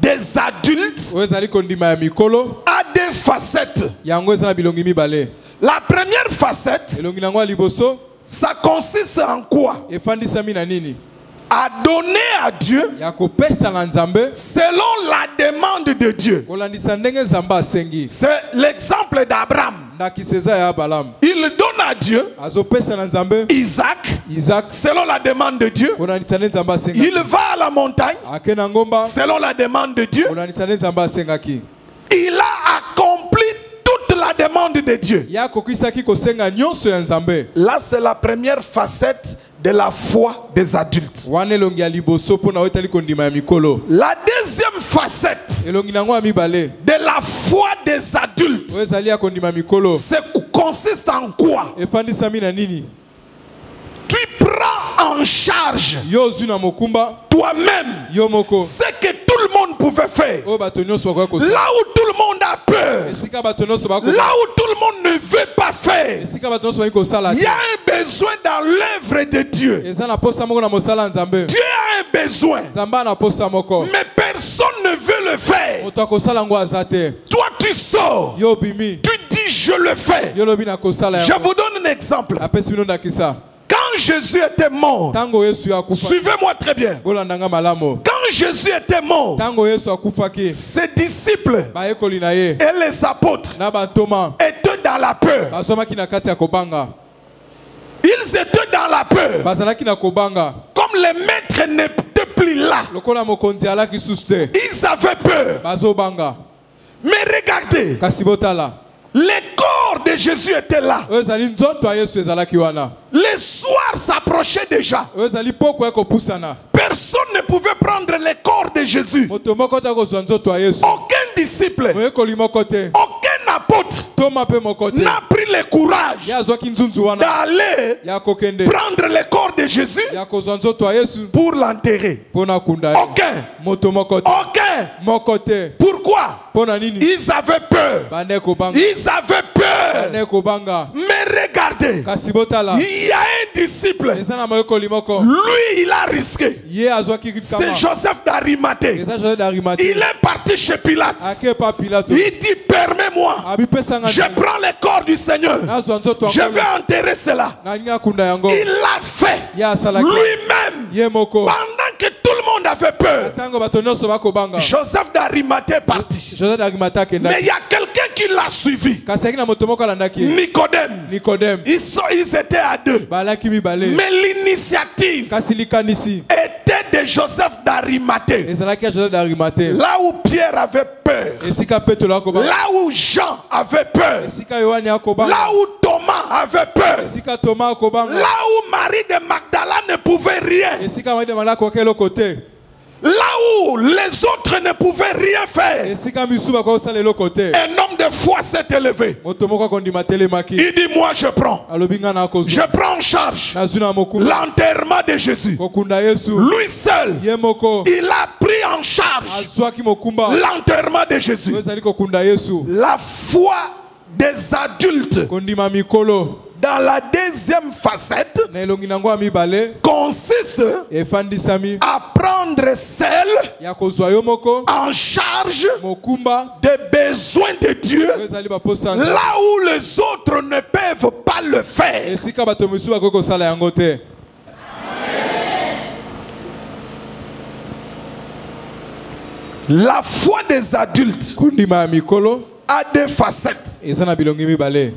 des adultes Oyo ezali kondima ya mikolo. a des facettes. Yango eza na bilongi mibale. La première facette, Elongi nango ya liboso. ça consiste en quoi? Efandisami na nini? à donner à Dieu ya kopesa na Nzambe selon la demande de Dieu. kolandisa ndenge Nzambe asengi. C'est l'exemple d'Abraham. Ndakiseza ya Balaam Il donne à Dieu azopesa na Nzambe Isaac selon la demande de Dieu. kolandisa ndenge Nzambe asenga. Il va à la montagne Ake na ngomba selon la demande de Dieu. kolandisa ndenge Nzambe asengaki. Il a accompli toute la demande de Dieu. Ya kokisaki kosenga nyonso ya Nzambe. Là, c'est la première facette de la foi des adultes. Wana elongi ya liboso pona otali kondima ya mikolo. La deuxième facette Elongi nango ya mibale de la foi des adultes, ezali ya kondima ya mikolo. consiste en quoi? Efandisami na nini? Tu prends en charge Yo zuna mokumba toi-même yo moko. ce que tout le monde pouvait faire. O bato nyonso bakoki kosa. Là où tout le monde a peur, Esika bato nyonso bakoki. là où tout le monde ne veut pas faire, Esika bato nyonso bakoki kosala. il y a un besoin dans l'œuvre de Dieu. Eza na posa moko na mosala Nzambe. Dieu a un besoin, Nzambe na posa moko. mais personne ne veut le faire. Moto akosala ngo azate. Toi, tu sors, Yo bimi. tu dis je le fais. Yo lobi na kosala. Je vous donne un exemple. Apesi bino ndakisa. Quand Jésus était mort, Tango Yesu akufa. suivez-moi très bien. Bolandanga malamo. Quand Jésus était mort, Tango Yesu akufaki. ses disciples Ba ekoli na ye. et les apôtres Na ba Thomas. étaient dans la peur. Basomaki na kati ya kobanga. Ils étaient dans la peur. Bazalaki na kobanga. Comme les maîtres n'étaient plus là, Lokola mokonzi alaki suste. ils avaient peur. Bazobanga. Mais regardez, Kasi botala. les corps de Jésus étaient là. Ezali nzoto ya Yesu ezalaki wana. Les soirs s'approchaient déjà. Ezali poko ya kopusana. Personne ne pouvait prendre les corps de Jésus. Moto moko ta kozwa nzoto ya Yesu. Aucun disciple, Moyekoli moko te. aucun apôtre Toma pe moko te. n'a pris le courage Ya azwaki nzunzu wana. d'aller Ya kokende. prendre le corps de Jésus Ya kozwa nzoto ya Yesu. pour l'enterrer. Pona kunda ye. Aucun. Moto moko te. Aucun. Moko te. Pourquoi? Pona nini? Ils avaient peur. Bane kobanga. Ils avaient peur. Bane kobanga. Mais regardez, Kasi botala. il y a un disciple. Eza na moyekoli moko. Lui, il a risqué. Ye azwaki C'est kama. Joseph d'Arimathée. Eza Joseph d'Arimathée. Il est parti chez Pilate. Ake pa Pilato. Il dit, permets-moi. Abi pesa nga. Je prends le corps du Seigneur. Nazwa nzoto Je vais enterrer cela. na nga kunda yango. Il l'a fait Ya salaki. lui-même. Ye moko. Pendant que tout le monde avait peur, Tango bato nyonso bakobanga. Joseph d'Arimathée est parti. Joseph d'Arimathée Mais kenda. il y a quelqu'un qui l'a suivi. Kasi akina moto moko alandaki. Nicodème. Nicodème. Ils étaient à deux. Balaki mibale. Mais l'initiative Kasi likanisi. était de Joseph d'Arimathée. Ezalaki ya Joseph d'Arimathée. Là où Pierre avait peur. Esika Petro akobanga. Là où Jean avait peur. Esika Yohane akobanga. Là où Thomas avait peur. Esika Thomas akobanga. Là où Marie de Magdala ne pouvait rien. Esika Marie de Malako kelo côté. Là où les autres ne pouvaient rien faire. Esika misuba ko sala lo côté. Un homme de foi s'est élevé. Moto moko kondima telemaki. Il dit, moi je prends. Alobinga na kozo. Je prends en charge Nazuna moku. l'enterrement de Jésus. Kokunda Yesu. Lui seul, Ye moko. il a pris en charge Azwaki mokumba. l'enterrement de Jésus. Ezali kokunda Yesu. La foi des adultes Kondima mikolo. dans la deuxième facette Na elongi nango ya mibale. consiste Efandisami. à prendre celle Ya kozwa yo moko. en charge Mokumba. des besoins de Dieu Ezali baposa. là où les autres ne peuvent pas le faire. Esika bato misuba ko kosala yango te. La foi des adultes Kondima ya mikolo. a deux facettes. Eza na bilongi mibale.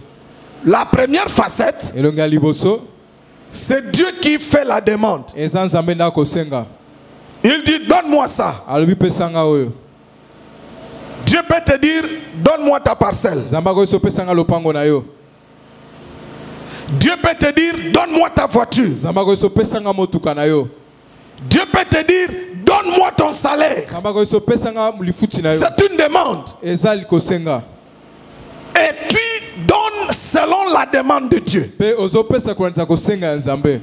La première facette, Elongi ya liboso. c'est Dieu qui fait la demande. Eza Nzambe nda kosenga. Il dit, donne-moi ça. Alobi pesanga oyo. Dieu peut te dire, donne-moi ta parcelle. Nzambe ko pesanga lopango na yo. Dieu peut te dire, donne-moi ta voiture. Nzambe ko pesanga motuka na yo. Dieu peut te dire, donne-moi ton salaire. Nzambe ko pesanga lifuti na yo. C'est une demande. Eza likosenga. Et tu donnes selon la demande de Dieu. Pe ozo pesa kwanza kosenga ya Nzambe.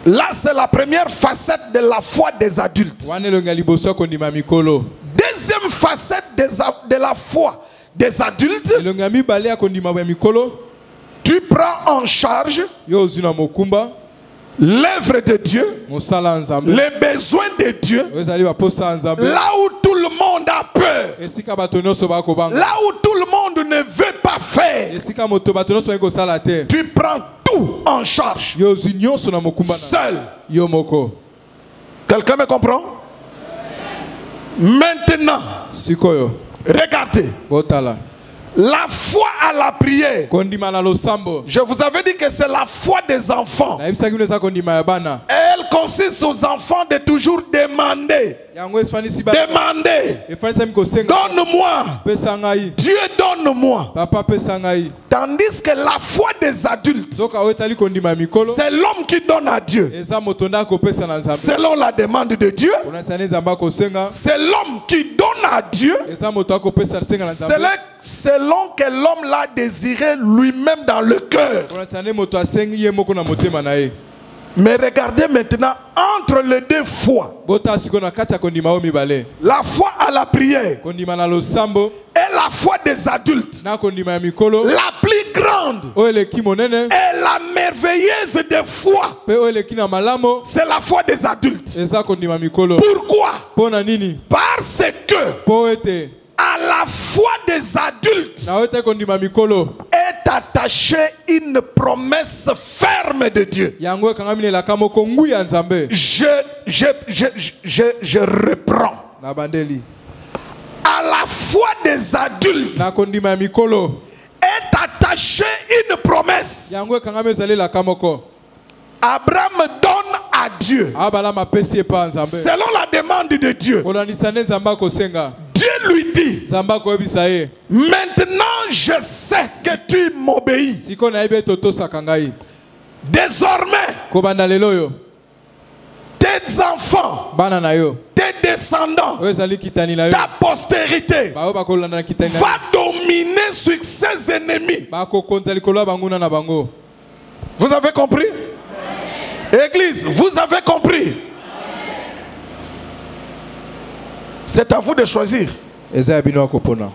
Là, c'est la première facette de la foi des adultes. Wana elongi ya liboso kondima mikolo. Deuxième facette de la foi des adultes, Elongi ya mibale ya kondima ya mikolo. tu prends en charge Yo ozuna mokumba. l'œuvre de Dieu, Mosala Nzambe. les besoins de Dieu, Ezali baposa Nzambe. là où tout le monde a peur, Esika bato nyonso bakobanga. là où tout le monde ne veut pas faire, Esika moto bato nyonso ko sala te. tu prends tout en charge, Yo ozui nyonso na mokumba na. seul. Yo moko. Quelqu'un me comprend? Maintenant, Sikoyo. regardez. Botala. La foi à la prière. Kondima na losambo. Je vous avais dit que c'est la foi des enfants. Na ibisa kimeza kondima ya bana. Elle consiste aux enfants de toujours demander. Yango esfanisi ba. Demander. Efanisa miko senga. Donne-moi. Pesa ngai. Dieu donne-moi. Papa pesa ngai. Tandis que la foi des adultes, Soka wetali kondima mikolo. c'est l'homme qui donne à Dieu. Eza motonda ko pesa na nzambe. Selon la demande de Dieu, Ona sane nzamba ko senga. c'est l'homme qui donne à Dieu. Eza moto ko pesa senga na nzambe. Selon que l'homme l'a désiré lui-même dans le cœur. Ona sane moto asengi ye moko na motema na ye. Mais regardez maintenant entre les deux foi. Bota siko na kati ya kondima o mibale. La foi à la prière Kondima na losambo. et la foi des adultes. Na kondima ya mikolo. La plus grande O eleki monene. et la merveilleuse des foi, Pe o eleki na malamo. c'est la foi des adultes. Eza kondima mikolo. Pourquoi? Pona nini? Parce que Po ete. à la foi des adultes Na ete kondima mikolo. est attachée une promesse ferme de Dieu. Yango kangamine la kamoko ngui ya nzambe. Je reprends. Na bandeli. À la foi des adultes Na kondima mikolo. est attachée une promesse. Yango kangame zali la kamoko. Abraham donne à Dieu Abala ma pesi pa nzambe. selon la demande de Dieu. Olanisane nzamba ko senga. Dieu lui dit, Nzamba ko ebisa ye. maintenant je sais que tu m'obéis. Siko na ebe toto sakangai. Désormais, Ko banda lelo yo. tes enfants, Bana na yo. tes descendants, O ezali kitani na yo. ta postérité Ba o ba ko landa na kitani. va dominer sur ses ennemis. Ba ko konza likolo banguna na bango. Vous avez compris? Église, vous avez compris? C'est à vous de choisir. Eza ya bino akopona.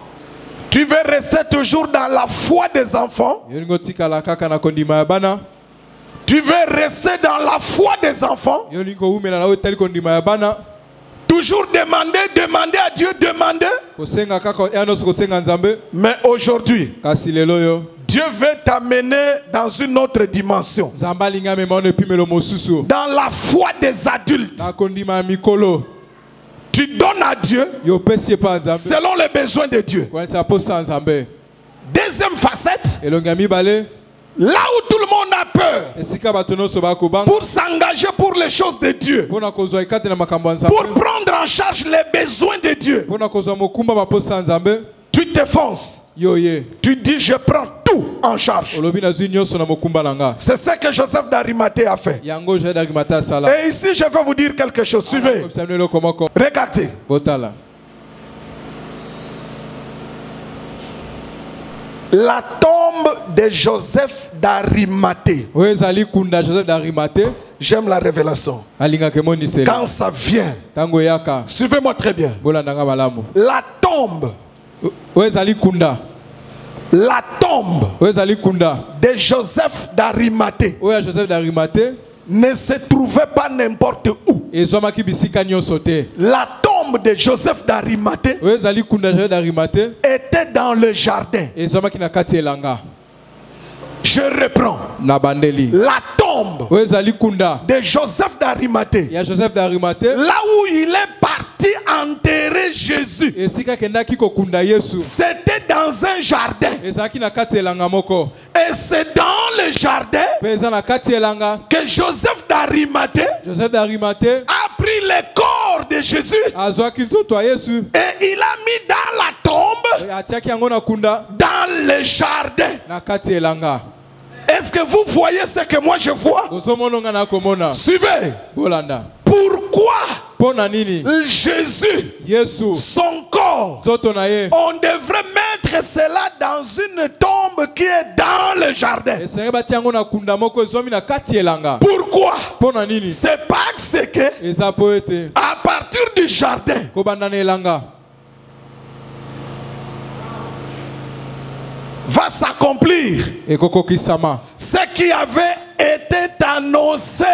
Tu veux rester toujours dans la foi des enfants? Yo ngo tikala kaka na kondima ya bana. Tu veux rester dans la foi des enfants? Yo lingo umela na o tali kondima ya bana. Toujours demander à Dieu, demander. Ko senga kaka ya no ko senga nzambe. Mais aujourd'hui, Kasi lelo yo. Dieu veut t'amener dans une autre dimension. Nzamba linga me mone pimelo mosusu. Dans la foi des adultes. Na kondima ya mikolo. Tu donnes à Dieu Yo pesi pa nzambe. selon les besoins de Dieu. Kwa sa posa nzambe. Deuxième facette, Elonga mibale. là où tout le monde a peur Esika batono so ba ko banga. pour s'engager pour les choses de Dieu, Pona kozwa ikate na makambo ya nzambe. pour prendre en charge les besoins de Dieu, Pona kozwa mokumba ba posa nzambe. tu te fonces. Yo ye. Tu dis, je prends tout en charge. Olobi na zwi nyonso na mokumba nanga. C'est ce que Joseph d'Arimathée a fait. Yango je d'Arimathée sala. Et ici, je vais vous dire quelque chose. Suivez. Comme Samuel Okomoko. Regardez. Botala. La tombe de Joseph d'Arimathée. Oezali kunda Joseph d'Arimathée. J'aime la révélation. Alinga kemoni sele. Quand ça vient, Tango yaka. suivez-moi très bien. Bolandanga malamu. La tombe, Oezali kunda. la tombe Oezali kunda. de Joseph d'Arimathée Oya Joseph d'Arimathée. ne se trouvait pas n'importe où. Ezomaki bisika nyonso te. La tombe de Joseph d'Arimathée Oezali kunda Joseph d'Arimathée. était dans le jardin. Ezomaki na kati elanga. Je reprends. Na bandeli. La tombe Oezali kunda. de Joseph d'Arimathée, Ya Joseph d'Arimathée. là où il est parti enterrer Jésus, Esika kendaki ko kunda Yesu. c'était dans un jardin. Ezaki na kati elanga moko. Et c'est dans le jardin Peza na kati elanga. que Joseph d'Arimathée Joseph d'Arimathée. a pris le corps de Jésus Azwaki nzoto ya Yesu. et il a mis dans la tombe, Atiaki yango na kunda. dans le jardin. Na kati elanga. Est-ce que vous voyez ce que moi je vois? Kozomononga na komona. Suivez. Bolanda. Pourquoi Pona nini? Jésus, Yesu. son corps, Nzoto na ye. on devrait mettre cela dans une tombe qui est dans le jardin? Esenge bati yango na kunda moko ezomi na kati elanga. Pourquoi? Pona nini? C'est parce que Eza po ete. à partir du jardin, Kobanda na elanga. va s'accomplir Ekokokisama. ce qui avait été annoncé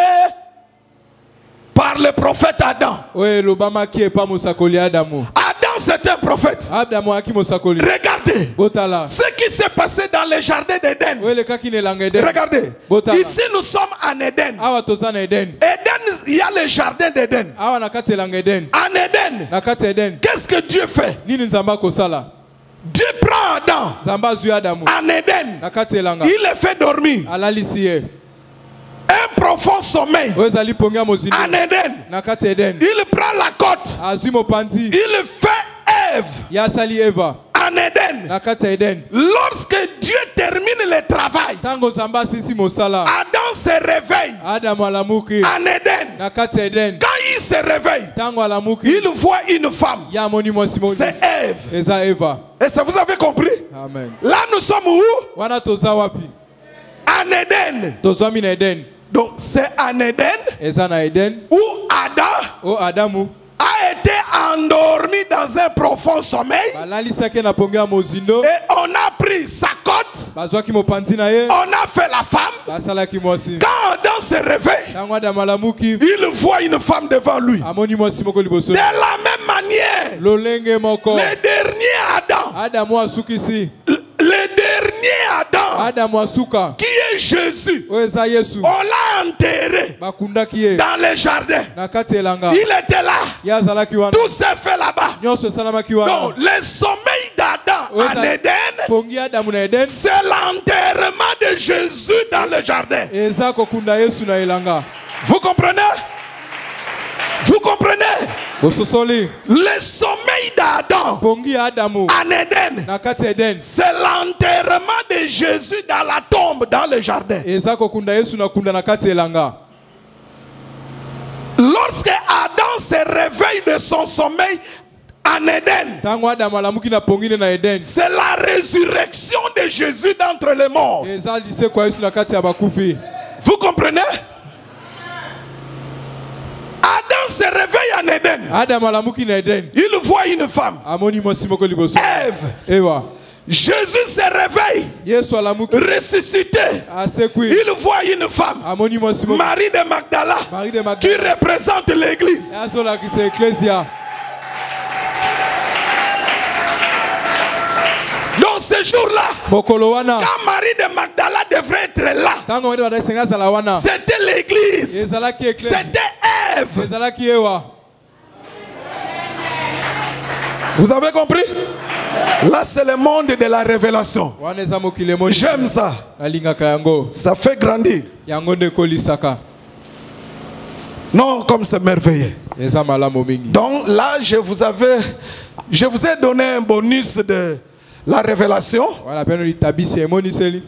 par le prophète Adam. Oye lobama ki epa mosakoli Adamu. Adam, c'est un prophète. Adamu aki mosakoli. Regardez Botala. ce qui s'est passé dans le jardin d'Éden. Oye le kaki na elanga Eden. Regardez. Botala. Ici, nous sommes en Éden. Awa toza na Eden. Éden il y a le jardin d'Éden. awa na kati elanga Eden. En Éden, Na kati ya Eden. qu'est-ce que Dieu fait? Nini nzamba kosala? Dieu prend Adam Nzamba azwi Adamu. en Éden. Na kati elanga. Il le fait dormir. Alalisi ye. Un profond sommeil Oyo ezali pongia mozindo. en Éden. Na kati ya Eden. Il prend la côte. Azwi mopanzi. Il fait Ève Ya asali Eva. en Éden. Na kati ya Eden. Lorsque Dieu termine le travail, Tango nzamba asisi mosala. Adam se réveille Adamu alamuki. en Éden. Na kati ya Eden. Quand il se réveille, Tango alamuki. il voit une femme. Ya moni mwasi moni. C'est Ève. Eza Eva. Et ça, vous avez compris? Amen. Là, nous sommes où? Wana toza wapi? En Éden. Tozwami na Eden. Donc, c'est en Éden Eza na Eden. où Adam O Adamu. a été endormi dans un profond sommeil. Balalisaki na pongia mozindo. Et on a pris sa côte. Bazwaki mopanzi na ye. On a fait la femme. Basalaki mwasi. Quand Adam se réveille, Tango Adamu alamuki. il voit une femme devant lui. Amoni mwasi moko liboso. De la même manière, Lolenge moko. le dernier Adam, Adamu asukisi. le dernier Adam, Adamu asuka. qui est Jésus, Oyo eza Yesu. on l'a enterré Bakundaki ye. dans le jardin. Na kati elanga. Il était là. Ye azalaki wana. Tout s'est fait là-bas. Nyonso esalamaki wana. Donc, le sommeil d'Adam Oyo en eza- Éden, Pongi Adamu na Eden. c'est l'enterrement de Jésus dans le jardin. Eza kokunda Yesu na elanga. Vous comprenez? Vous comprenez? Bososoli. Le sommeil d'Adam Pongi Adamu. en Éden, Na kati Eden. c'est l'enterrement de Jésus dans la tombe, dans le jardin. Eza kokunda Yesu na kunda na kati elanga. Lorsque Adam se réveille de son sommeil en Éden, Tango Adamu alamuki na pongine na Eden. c'est la résurrection de Jésus d'entre les morts. Eza lise kwa Yesu na kati ya bakufi. Vous comprenez? Adam se réveille en Éden. Adamu alamuki na Eden. Il voit une femme, Amoni mwasi moko liboso. Ève. Ewa. Jésus se réveille, Yesu alamuki. ressuscité. Asekwi. Il voit une femme, Amoni mwasi moko. Marie de Magdala, Marie de qui Magdala. représente l'église. Azola ki se ecclesia. Dans ce jour-là, Mokolo wana. quand Marie de Magdala devrait être là, Tango wende wada senga sala wana. c'était l'église. Ezalaki ecclesia. C'était Ève. Ezalaki ewa. Vous avez compris? Là, c'est le monde de la révélation. Wana eza mokili moni. J'aime ça. Alingaka yango. Ça fait grandir. Yango nde kolisaka. Non, comme c'est merveilleux. Eza malamu mingi. Donc là, je vous ai donné un bonus de la révélation Wala peno litabisi emoni seli.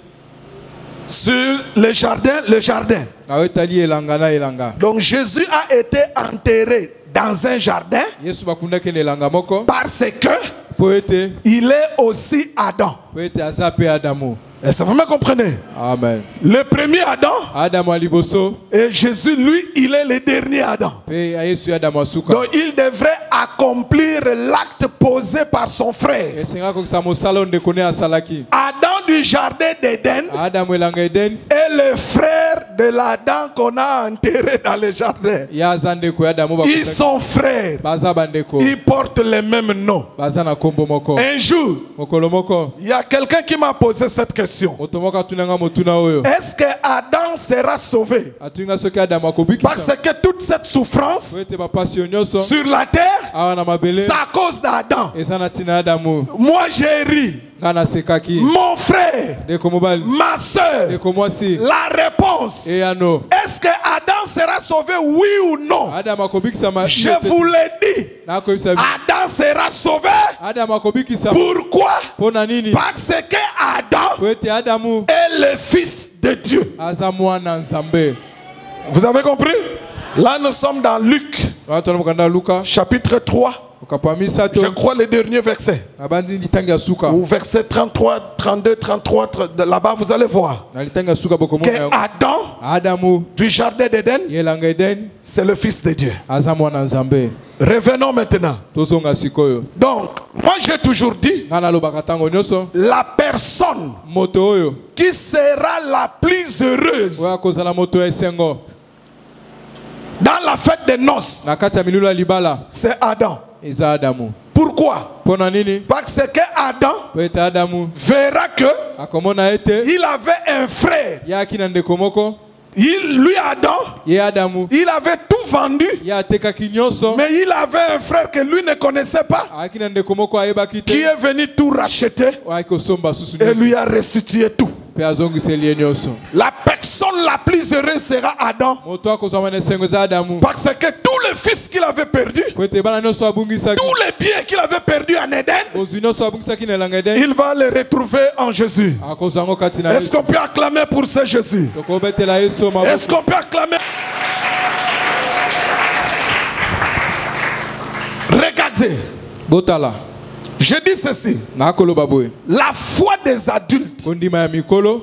sur le jardin. Awetali elanga na elanga. Donc Jésus a été enterré dans un jardin Yesu bakundaki na elanga moko. parce que Po ete. il est aussi Adam. Po ete aza pe Adamu. Est-ce que vous me comprenez? Amen. Le premier Adam Adamu aliboso. et Jésus, lui, il est le dernier Adam. Pe Yesu Adamu asuka. Donc il devrait accomplir l'acte posé par son frère. Esenga kokisa mosala ondeko ne asalaki. Adam du jardin d'Éden Adamu elanga Eden. est le frère de l'Adam qu'on a enterré dans le jardin. Ya aza ndeko ya Adamu Ils bakundaki. sont frères. Baza bandeko. Ils portent les mêmes noms. Baza na kombo moko. Un jour, Mokolo moko. il y a quelqu'un qui m'a posé cette question. Moto moko atunanga motuna oyo. Est-ce que Adam sera sauvé? Atunga soki Adamu akobikisa. Parce que toute cette souffrance Po ete bapasi yo nyonso. sur la terre, Awa na mabele. c'est à cause d'Adam. Eza na ntina ya Adamu. Moi, j'ai ri. Nga nasekaki. Mon frère, Ndeko mobali. ma soeur, Ndeko mwasi. la réponse. Eyano. Est-ce que Adam sera sauvé, oui ou non? Adamu akobikisa ma. Je vous l'ai dit. Nakoyebisa. Adam sera sauvé. Adamu akobikisa. Pourquoi? Pona nini? Parce que Adam Po ete Adamu est le fils de Dieu. aza mwana nzambe. Vous avez compris? Là, nous sommes dans Luc, Wana tona mokanda Luka. chapitre 3. Okapa misato. Je crois le dernier verset. Nabandi litangi ya suka. Ou verset 33, 32, 33. Là-bas, vous allez voir Na litangi ya suka bokomo. que Adam, Adamu du jardin d'Éden, yelanga Eden c'est le fils de Dieu. aza mwana nzambe. Revenons maintenant. Tozonga sikoyo. Donc, moi j'ai toujours dit, Nga nalobaka tango nyonso. la personne Moto oyo. qui sera la plus heureuse Oya kozala moto ya esengo. dans la fête des noces, Na kati ya milulu ya libala. c'est Adam. Eza Adamu. Pourquoi? Pona nini? Parce que Adam Po ete Adamu verra que akomona ete il avait un frère yaki na ndeko moko Lui Adam, Ye Adamu. il avait tout vendu, Ya atekaki nyonso. mais il avait un frère que lui ne connaissait pas, Aki na ndeko moko ayebaki te. qui est venu tout racheter Aki osomba susu et nyonso. lui a restitué tout. Pe azongiseli ye nyonso. La personne la plus heureuse sera Adam, Moto akozwa na esengo za Adamu. parce que tous les fils qu'il avait perdus, Po ete bana nyonso abungisaki. tous les biens qu'il avait perdus en Éden, Bozwi nyonso abungisaki na elanga Eden. il va les retrouver en Jésus. Akozwa yango kati na Est-ce Yesu. qu'on peut acclamer pour ce Jésus? Tokobetela Yesu maboko. Est-ce qu'on peut acclamer? Regardez, Botala. je dis ceci. Na koloba boye. La foi des adultes Kondima ya mikolo.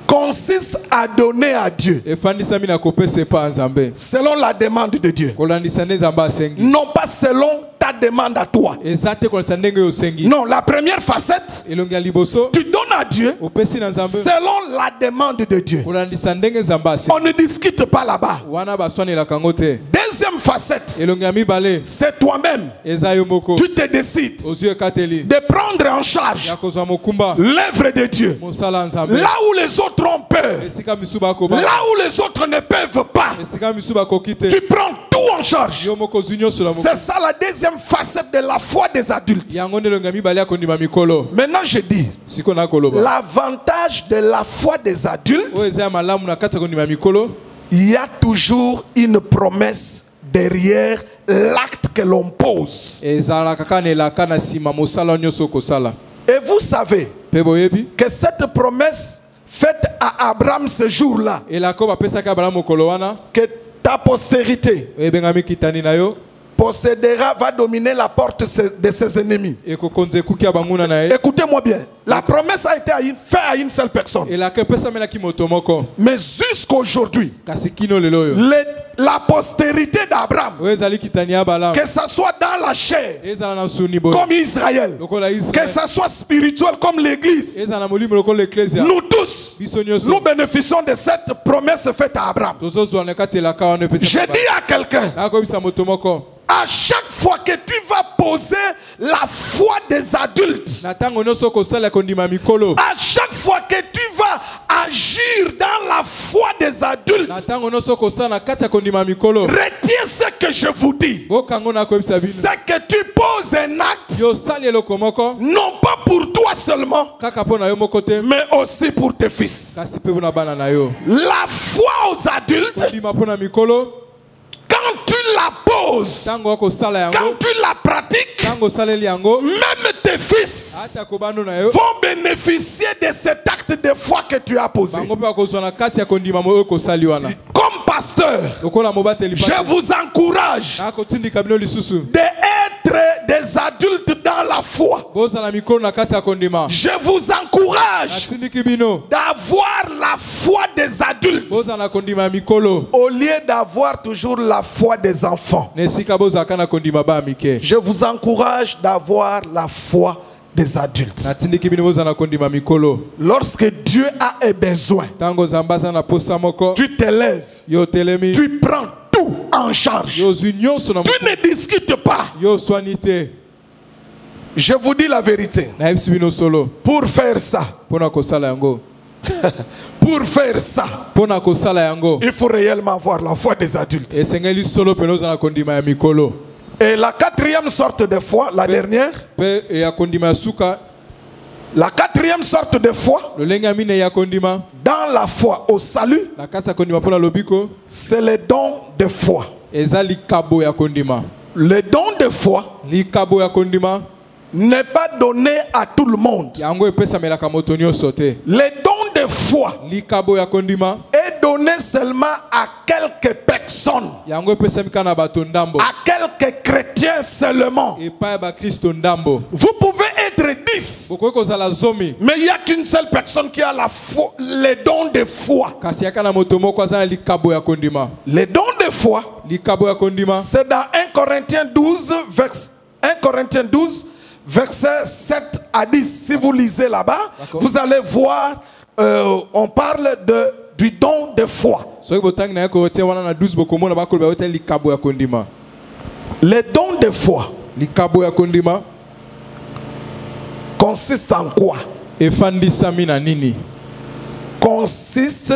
consiste à donner à Dieu Efandisami na kopesa epa Nzambe. selon la demande de Dieu. Kolandisa nde Nzambe asengi. Non pas selon ta demande à toi. Eza te kolandisa ndenge oyo osengi. Non, la première facette, Elongi ya liboso. tu donnes à Dieu Opesi na Nzambe. selon la demande de Dieu. Kolandisa ndenge Nzambe asengi. On ne discute pas là-bas. Wana baswanelaka yango te. Deuxième facette, Elongi ya mibale. c'est toi-même. Eza yo moko. Tu te décides Ozwi ekateli. de prendre en charge Ya kozwa mokumba. l'œuvre de Dieu. Mosala ya Nzambe. Là où les autres ont peur, Esika misu bakoba. là où les autres ne peuvent pas, Esika misu bakoki te. tu prends tout en charge. Yo moko ozwi nyonso na moko. C'est ça la deuxième facette de la foi des adultes. Yango nde elongi ya mibale ya kondima mikolo. Maintenant, je dis, Siko na koloba. l'avantage de la foi des adultes, Oyo eza ya malamu na kati ya kondima mikolo. il y a toujours une promesse derrière l'acte que l'on pose. Ezalaka kaka na elaka na nsima mosala nyonso okosala. Et vous savez Mpe boyebi. que cette promesse faite à Abraham ce jour-là, Elaka oyo bapesaki Abraham mokolo wana. que ta postérité Ebengami kitani na yo. possédera, va dominer la porte de ses ennemis. Ekokonza ekuki ya banguna na ye. Écoutez-moi bien, la promesse a été faite à une seule personne. Elaka epesamelaki moto moko. Mais jusqu'aujourd'hui, Kasi kino lelo oyo. la postérité d'Abraham, Oyo ezali kitani ya Balaam. que ça soit dans la chair, Ezala na suni boye. comme Israël, Lokola que Israel. ça soit spirituel comme l'Église, Ezala na molimo lokola ecclesia. nous tous, Biso nyonso. nous bénéficions de cette promesse faite à Abraham. Tozozwa na kati elaka wana epesa. Je dis à quelqu'un, Nakobisa moto moko. à chaque fois que tu vas poser la foi des adultes, Na tango nyonso okosala kondima mikolo. à chaque fois que tu vas agir dans la foi des adultes, Na tango nyonso okosala na kati ya kondima mikolo. retiens ce que je vous dis. Bokango nakobisa bino. C'est que tu poses un acte, Yo sali eloko moko. non pas pour toi seulement, Kaka po na yo moko te. mais aussi pour tes fils. Kasi pe na bana na yo. La foi aux adultes, Kondima po na mikolo. quand tu la poses, Tango okosala yango. quand tu la pratiques, Tango osaleli yango. même tes fils Ata kobando na yo. vont bénéficier de cet acte de foi que tu as posé. Bango pe bakozwa na kati ya kondima mo okosali wana. Comme pasteur, Lokola mobateli je pati. vous encourage Nakotindika bino lisusu. d'être des adultes dans la foi. Bozala mikolo na kati ya kondima. Je vous encourage Natindiki bino. d'avoir la foi des adultes Bozala na kondima ya mikolo. au lieu d'avoir toujours la foi des enfants. Na esika bozalaka na kondima ba mike. Je vous encourage d'avoir la foi des adultes. Natindiki bino bozala na kondima mikolo. Lorsque Dieu a un besoin, Tango zambaza na posa moko. tu t'élèves, Yo telemi. tu prends tout en charge. Yo zwi nyonso na Tu moko. ne discutes pas. Yo swani te. Je vous dis la vérité. Na yebisi bino solo. Pour faire ça, Pona kosala yango. pour faire ça, Pona kosala yango. il faut réellement avoir la foi des adultes. Esengeli solo pene ozala na kondima ya mikolo. Et la quatrième sorte de foi, la dernière, Pe ya kondima ya suka. la quatrième sorte de foi, Lolenge ya mine ya kondima. dans la foi au salut, Na kati ya kondima pona lobiko. c'est le don de foi. Eza likabo ya kondima. Le don de foi Likabo ya kondima. n'est pas donné à tout le monde. Yango epesamelaka moto nyonso te. Le don de foi Likabo ya kondima. est donné seulement à quelques personnes, Yango epesamika na bato ndambo. à quelques chrétiens seulement. Epai ya bakristo ndambo. Vous pouvez être 10, Bokoki kozala zomi. mais il n'y a qu'une seule personne qui a la foi, le don de foi. Kasi yaka na moto moko aza na likabo ya kondima. Le don de foi, Likabo ya kondima. c'est dans 1 Corinthiens 12, 1 Corinthiens 12, versets 7 à 10. Si vous lisez là-bas, D'accord. vous allez voir, on parle du don de foi. Soki botangi na yako retia wana na 12 bokomona bakolo ba hotel likabo ya kondima. Le don de foi Likabo ya kondima consiste en quoi? efandisami na nini? Consiste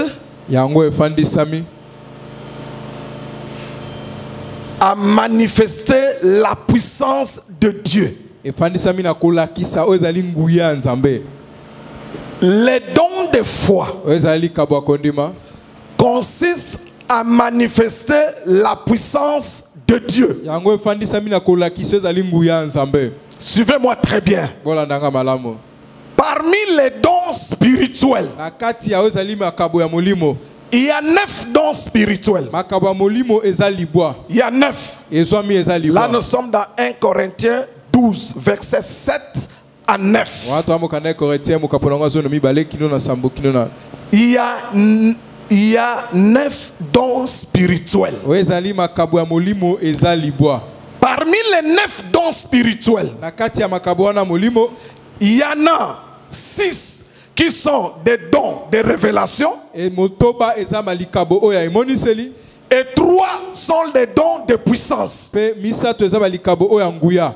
yango efandisami a manifesté la puissance de Dieu. efandisami na kolakisa oyo ezali nguya ya Nzambe. Les dons de foi oyo ezali likabo ya kondima consistent à manifester la puissance de Dieu. yango efandisami na kolakisa oyo ezali nguya ya Nzambe. Suivez-moi très bien. bolandanga malamu. Parmi les dons spirituels, na kati ya oyo ezali makabo ya molimo il y a 9 dons spirituels. makabo ya molimo eza libwa. Il y a 9. ezwami eza Là, libwa. nous sommes dans 1 Corinthiens 12, versets 7 à 9. watu amokana Korintien mukaponanga zo no mibale kino na sambo kino na Il y a 9 dons spirituels. oyo ezali makabo ya molimo eza libwa. Parmi les 9 dons spirituels, na kati ya makabo wana molimo il y en a 6 qui sont des dons de révélation e motoba eza malikabo oyo ya emoniseli et 3 sont les dons de puissance. pe misato eza malikabo oyo ya nguya.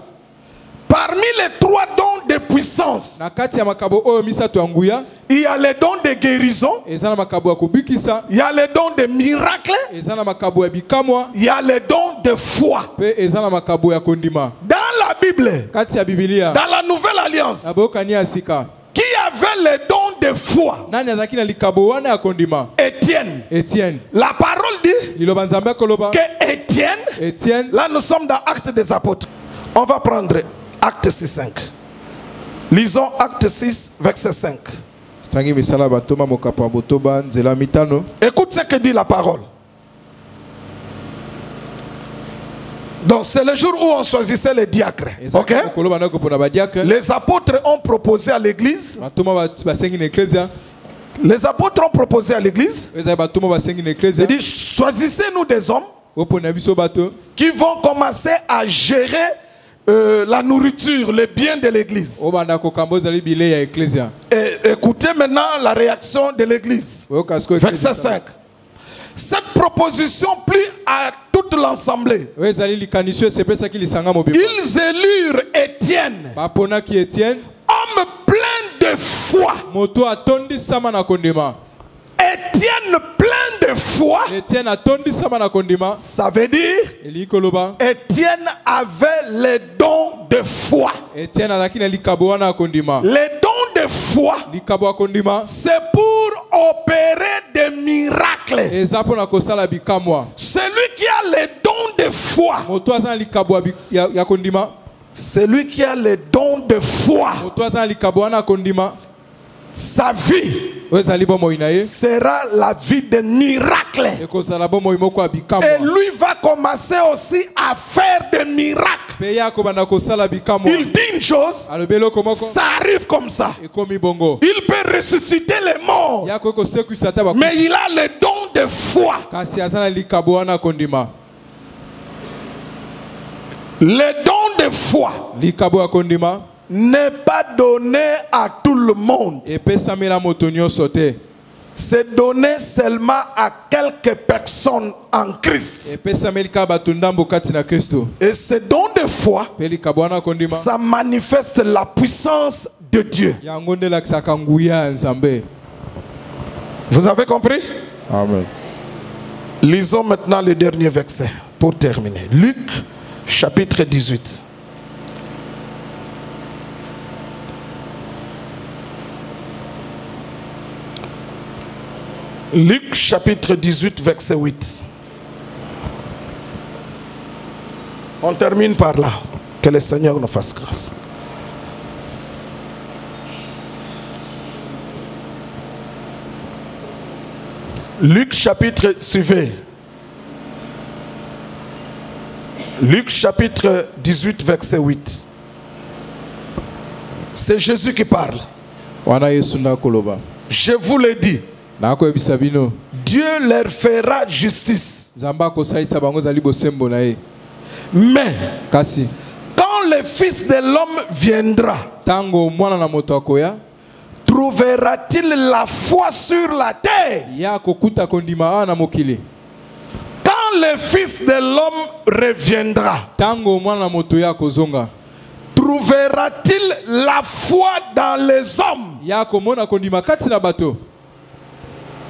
Parmi les 3 dons de puissance, na kati ya makabo oyo misato ya nguya il y a les dons de guérison, eza na makabo ya kobikisa, il y a les dons de miracles, eza na makabo ya bikamwa, il y a les dons de foi. pe eza na makabo ya kondima. Dans la Bible, Kati ya Biblia dans la Nouvelle Alliance, na bokani ya sika qui avait les dons de foi? nani azaki na likabo wana ya kondima? Étienne. Etienne. La parole dit Liloba Nzambe koloba que Étienne, Etienne. là nous sommes dans Actes des Apôtres. On va prendre Acte 6, 5. Lisons Acte 6, verset 5. Tangi misala batoma mokapo ya botoba nzela mitano. Écoute ce que dit la parole. Donc c'est le jour où on choisissait les diacres. Ok? Koloba na kopona ba diacre. Les apôtres ont proposé à l'église. Batoma ba sengi na ecclesia. Les apôtres ont proposé à l'église. Eza batoma ba sengi na ecclesia. Ils disent choisissez-nous des hommes Opona biso bato. qui vont commencer à gérer la nourriture, les biens de l'église. Obanda ko kamboza li bile ya ecclesia. Et écoutez maintenant la réaction de l'église. Verset 5. Cette proposition plut à toute l'assemblée. Ils Ils élurent Étienne, bapona ki Etienne, homme plein de foi. moto atondi sama na kondima. Étienne plein de foi. Etienne atondi sama na kondima. Ça veut dire Eli koloba Étienne avait les dons de foi. Etienne azaki na likabo wana kondima. Les dons de foi, Likabo kondima c'est pour opérer des miracles. eza pona kosala bikamwa. Celui qui a les dons de foi, Moto azana likabo ya kondima. celui qui a les dons de foi, Moto azana likabo wana kondima. sa vie Eza libo moinaye. sera la vie de miracles. Ekozala bo moimoko ya Et bikamwa. lui va commencer aussi à faire des miracles. Pe ya ko banda kosala bikamwa. Il dit une chose, Alobelo komoko. ça arrive comme ça. Ekomi bongo. Il peut ressusciter les morts, Ya ko sekwisa ta ba. mais il a les dons de foi. Kasi azana likabo wana kondima. Les dons de foi Likabo ya kondima. n'est pas donné à tout le monde. Epesamela moto nyonso te. C'est donné seulement à quelques personnes en Christ. Epesameli ka bato ndambo kati na Kristo. Et ce don de foi, Pe likabo wana kondima. ça manifeste la puissance de Dieu. Yango nde lakisaka nguya ya Nzambe. Vous avez compris? Amen. Lisons maintenant le dernier verset pour terminer. Luc chapitre 18. Luc chapitre 18 verset 8. On termine par là. Que le Seigneur nous fasse grâce. Luc chapitre, suivez. Luc chapitre 18 verset 8. C'est Jésus qui parle. Wana Yesu na koloba. Je vous le dis. Na ko ebisa bino. Dieu leur fera justice. Nzamba ko salisa bango zali bosembo na ye. Mais Kasi quand le Fils de l'homme viendra, tango mwana na moto akoya, trouvera-t-il la foi sur la terre? ya kokuta kondima na mokili. Quand le Fils de l'homme reviendra, Tango mwana na moto ya kozonga, trouvera-t-il la foi dans les hommes? ya komona kondima kati na bato.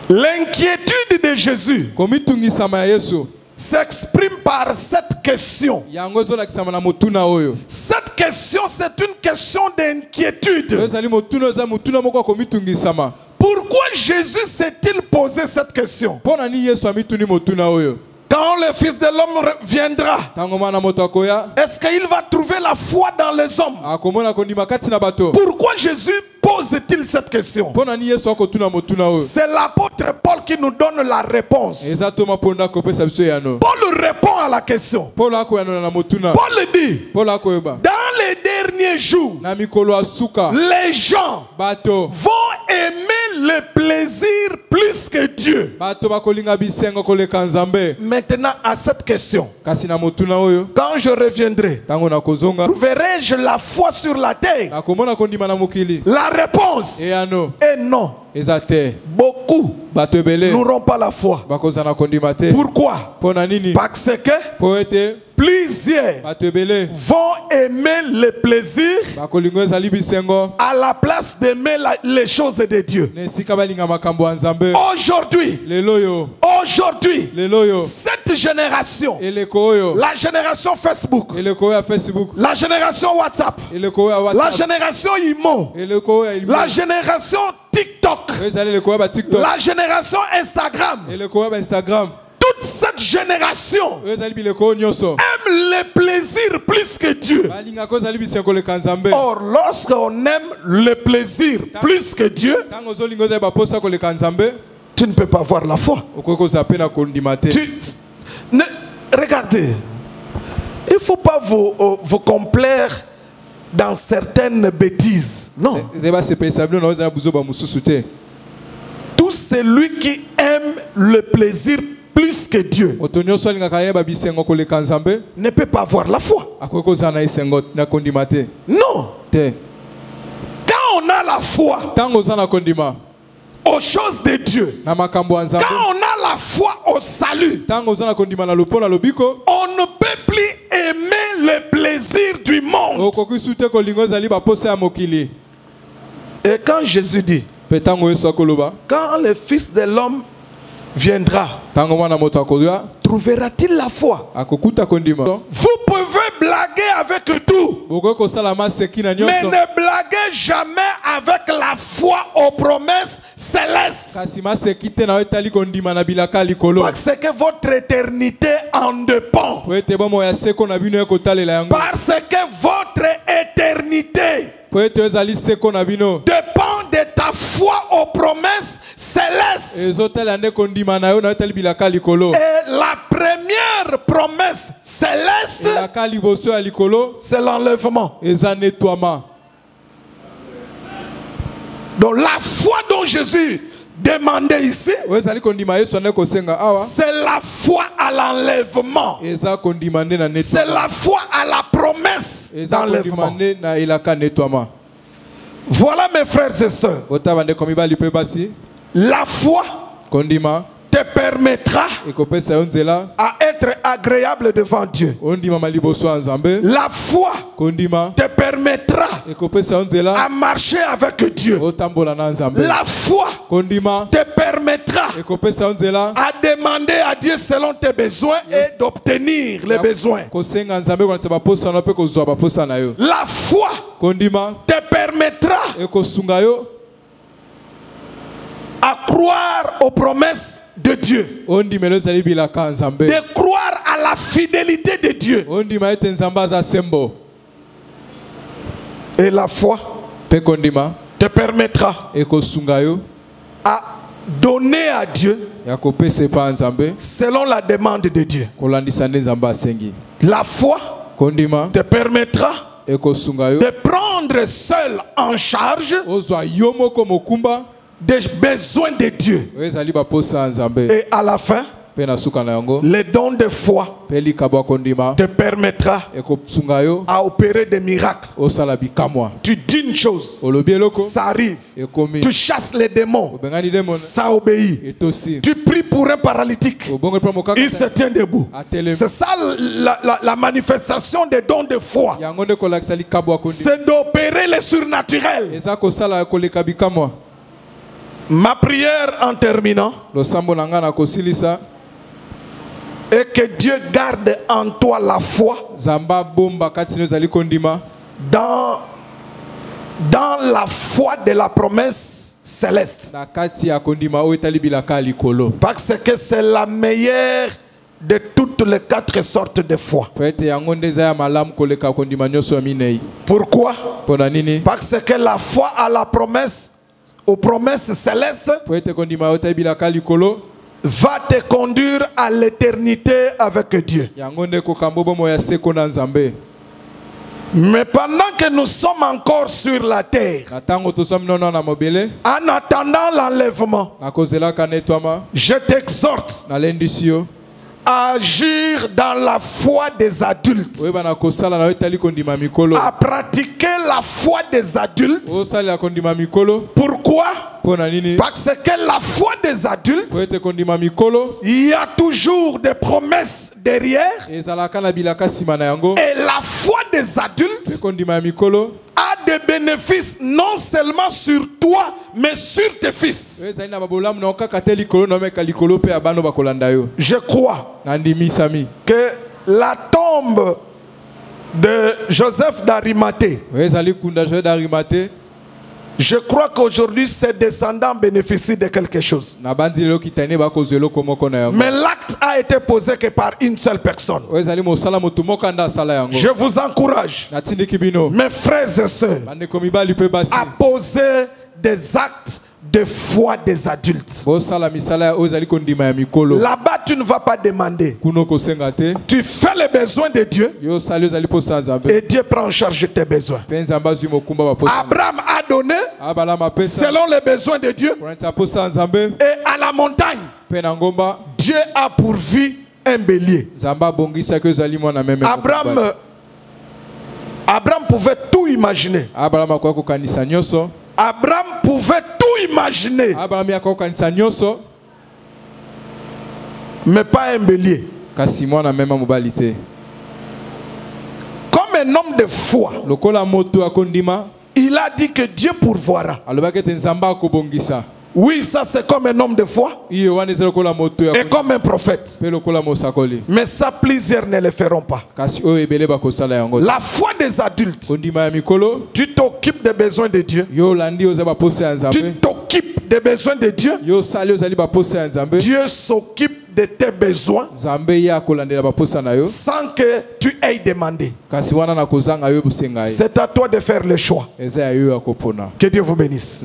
L'inquiétude de Jésus komitungisama ya Yesu s'exprime par cette question. yango ezolakisama na motuna oyo. Cette question, c'est une question d'inquiétude. ezali motuna eza motuna moko komitungisama. Pourquoi Jésus s'est-il posé cette question? Pona ni Yesu amituni motuna oyo. Quand le Fils de l'homme viendra, Tango mwana moto akoya est-ce qu'il va trouver la foi dans les hommes? akomona kondima kati na bato. Pourquoi Jésus pose-t-il cette question? Pona ni Yesu akotuna motuna oyo. C'est l'apôtre Paul qui nous donne la réponse. Eza toma ponda kopesa biso yano. Paul répond à la question. Paul akoyano na motuna. Paul dit, Paul akoyeba. dans les derniers jours, Na mikolo asuka les gens bato vont aimer le plaisir plus que Dieu. bato bakolinga bisengo koleka nzambe. Maintenant, à cette question, Kasi na motuna oyo. quand je reviendrai, Tango na kozonga. trouverai-je la foi sur la terre? Akomona kondima na mokili. La réponse Eyano. est non. Eza te. Beaucoup Bato ebele. n'auront pas la foi. Bakozana kondima te. Pourquoi? Pona nini? Parce que Po ete plusieurs bato ebele. vont aimer le plaisir Bakolingo ezali bisengo. à la place d'aimer les choses de Dieu. Nesika balinga makambo ya nzambe. Aujourd'hui, Lelo yo. aujourd'hui, Lelo yo. cette génération, Eleko oyo. la génération Facebook, Eleko ya Facebook. la génération WhatsApp, Eleko ya la WhatsApp. génération IMO, Eleko ya Ilmo. la génération TikTok, Ezali eleko ya ba TikTok. la génération Instagram, Eleko ya ba Instagram. toute cette génération Ezali bileko nyonso. aime le plaisir plus que Dieu. Balinga ko ezali bisengo le kanzambe. Or, lorsqu'on aime le plaisir plus que Dieu, Tango zolingo ezali ba posa ko le kanzambe. tu ne peux pas avoir la foi. Okoko zape na kondima te. Regardez, il ne faut pas vous complaire dans certaines bêtises. Non. Zeba se pesa bino na ozana buzo ba mususu te. Tout celui qui aime le plaisir plus que Dieu Otonyo so linga kaya ba bisengo ko le kanzambe. ne peut pas avoir la foi. Akoko zana isengo na kondima te. Non. Te. Quand on a la foi Tango zana kondima. aux choses de Dieu, Na makambo ya nzambe. quand on a la foi au salut, Tango zana kondima na lopola lobiko. on ne peut plus aimer le plaisir du monde. Okoki sute ko lingo ezali ba posa ya mokili. Et quand Jésus dit, Pe tango yeso akoloba. quand le Fils de l'homme viendra, Tango mwana moto akoya. trouvera-t-il la foi? Akokuta kondima. Vous pouvez blaguer avec tout, Boko ko salama seki na mais nyonso. ne blaguez jamais avec la foi aux promesses célestes. Kasi maseki te na etali kondima na bilaka likolo. Parce que votre éternité en dépend. Po ete bomo ya seko na bino ekotalela yango. Parce que votre éternité Po ete ezali seko na bino. dépend de ta foi aux promesses célestes. Ezotala nde kondima na yo na etali bilaka likolo. Et la première promesse céleste, Bilaka liboso ya likolo. c'est l'enlèvement. Eza nettoiement. Donc la foi dont Jésus demandait ici, Ezali kondima yeso ne kosenga awa. c'est la foi à l'enlèvement. Eza kondima nde na C'est nettoiement. la foi à la promesse Eza kondima d'enlèvement. nde na elaka nettoiement. Voilà mes frères et sœurs. Otaba nde komibali pe basi. La foi Kondima te permettra ekopesa yo nzela. à être agréable devant Dieu. Ondima maliboso ya nzambe. La foi Kondima te permettra ekopesa yo nzela. à marcher avec Dieu. Otambola na nzambe. La foi Kondima te permettra ekopesa yo nzela. à demander à Dieu selon tes besoins et d'obtenir les besoins. Kosenga nzambe kwa ntseba posa na pe kozwa ba posa na yo. La foi Kondima te permettra ekosunga yo. à croire aux promesses de Dieu, Ondimelo ezali bilaka nzambe. de croire à la fidélité de Dieu. Ondima ete nzambe aza sembo. Et la foi Pe kondima te permettra ekosunga yo. à donner à Dieu Ya kopesa epa nzambe. selon la demande de Dieu. Kolandisa nde nzambe asengi. La foi Kondima te permettra ekosunga yo. de prendre seul en charge Ozwa yo moko mokumba. des besoins de Dieu. Ezali ba posa ya nzambe. Et à la fin, Pe na suka na yango. le don de foi Pe likabwa kondima te permettra ekosunga yo. à opérer des miracles. Osala bikamwa. Tu dis une chose, Olobi eloko. ça arrive. Ekomi. Tu chasses les démons, Obengani demona. ça obéit. Etosi. Tu pries pour un paralytique, Obongo pa mokaka. il se tient debout. Atelemi. C'est ça la manifestation des dons de foi. Yango nde kolakisa likabwa kondima. C'est d'opérer le surnaturel. Eza kosala koleka bikamwa. Ma prière en terminant est que Dieu garde en toi la foi dans la foi de la promesse céleste. Parce que c'est la meilleure de toutes les 4 sortes de foi. Pourquoi? Parce que la foi à la promesse, aux promesses célestes, va te conduire à l'éternité avec Dieu. Mais pendant que nous sommes encore sur la terre, en attendant l'enlèvement, je t'exhorte à agir dans la foi des adultes, à pratiquer la foi des adultes. Pourquoi? Parce que la foi des adultes, il y a toujours des promesses derrière, et la foi des adultes a des bénéfices non seulement sur toi, mais sur tes fils. Je crois que la tombe de Joseph d'Arimathée, je crois qu'aujourd'hui ses descendants bénéficient de quelque chose. Mais l'acte a été posé que par une seule personne. Je vous encourage, mes frères et sœurs, à poser des actes de foi des adultes. Là-bas, tu ne vas pas demander. Tu fais les besoins de Dieu et Dieu prend en charge tes besoins. Abraham a donné selon les besoins de Dieu, et à la montagne, Dieu a pourvu un bélier. Abraham pouvait tout imaginer. Abraham pouvait tout imaginer, mais pas un bélier. Comme un homme de foi, il a dit que Dieu pourvoira. Oui, ça c'est comme un homme de foi et comme un prophète. Mais ça, plusieurs ne le feront pas. La foi des adultes, tu t'occupes des besoins de Dieu. Tu t'occupes des besoins de Dieu. Dieu s'occupe de tes besoins sans que tu aies demandé. C'est à toi de faire le choix. Que Dieu vous bénisse.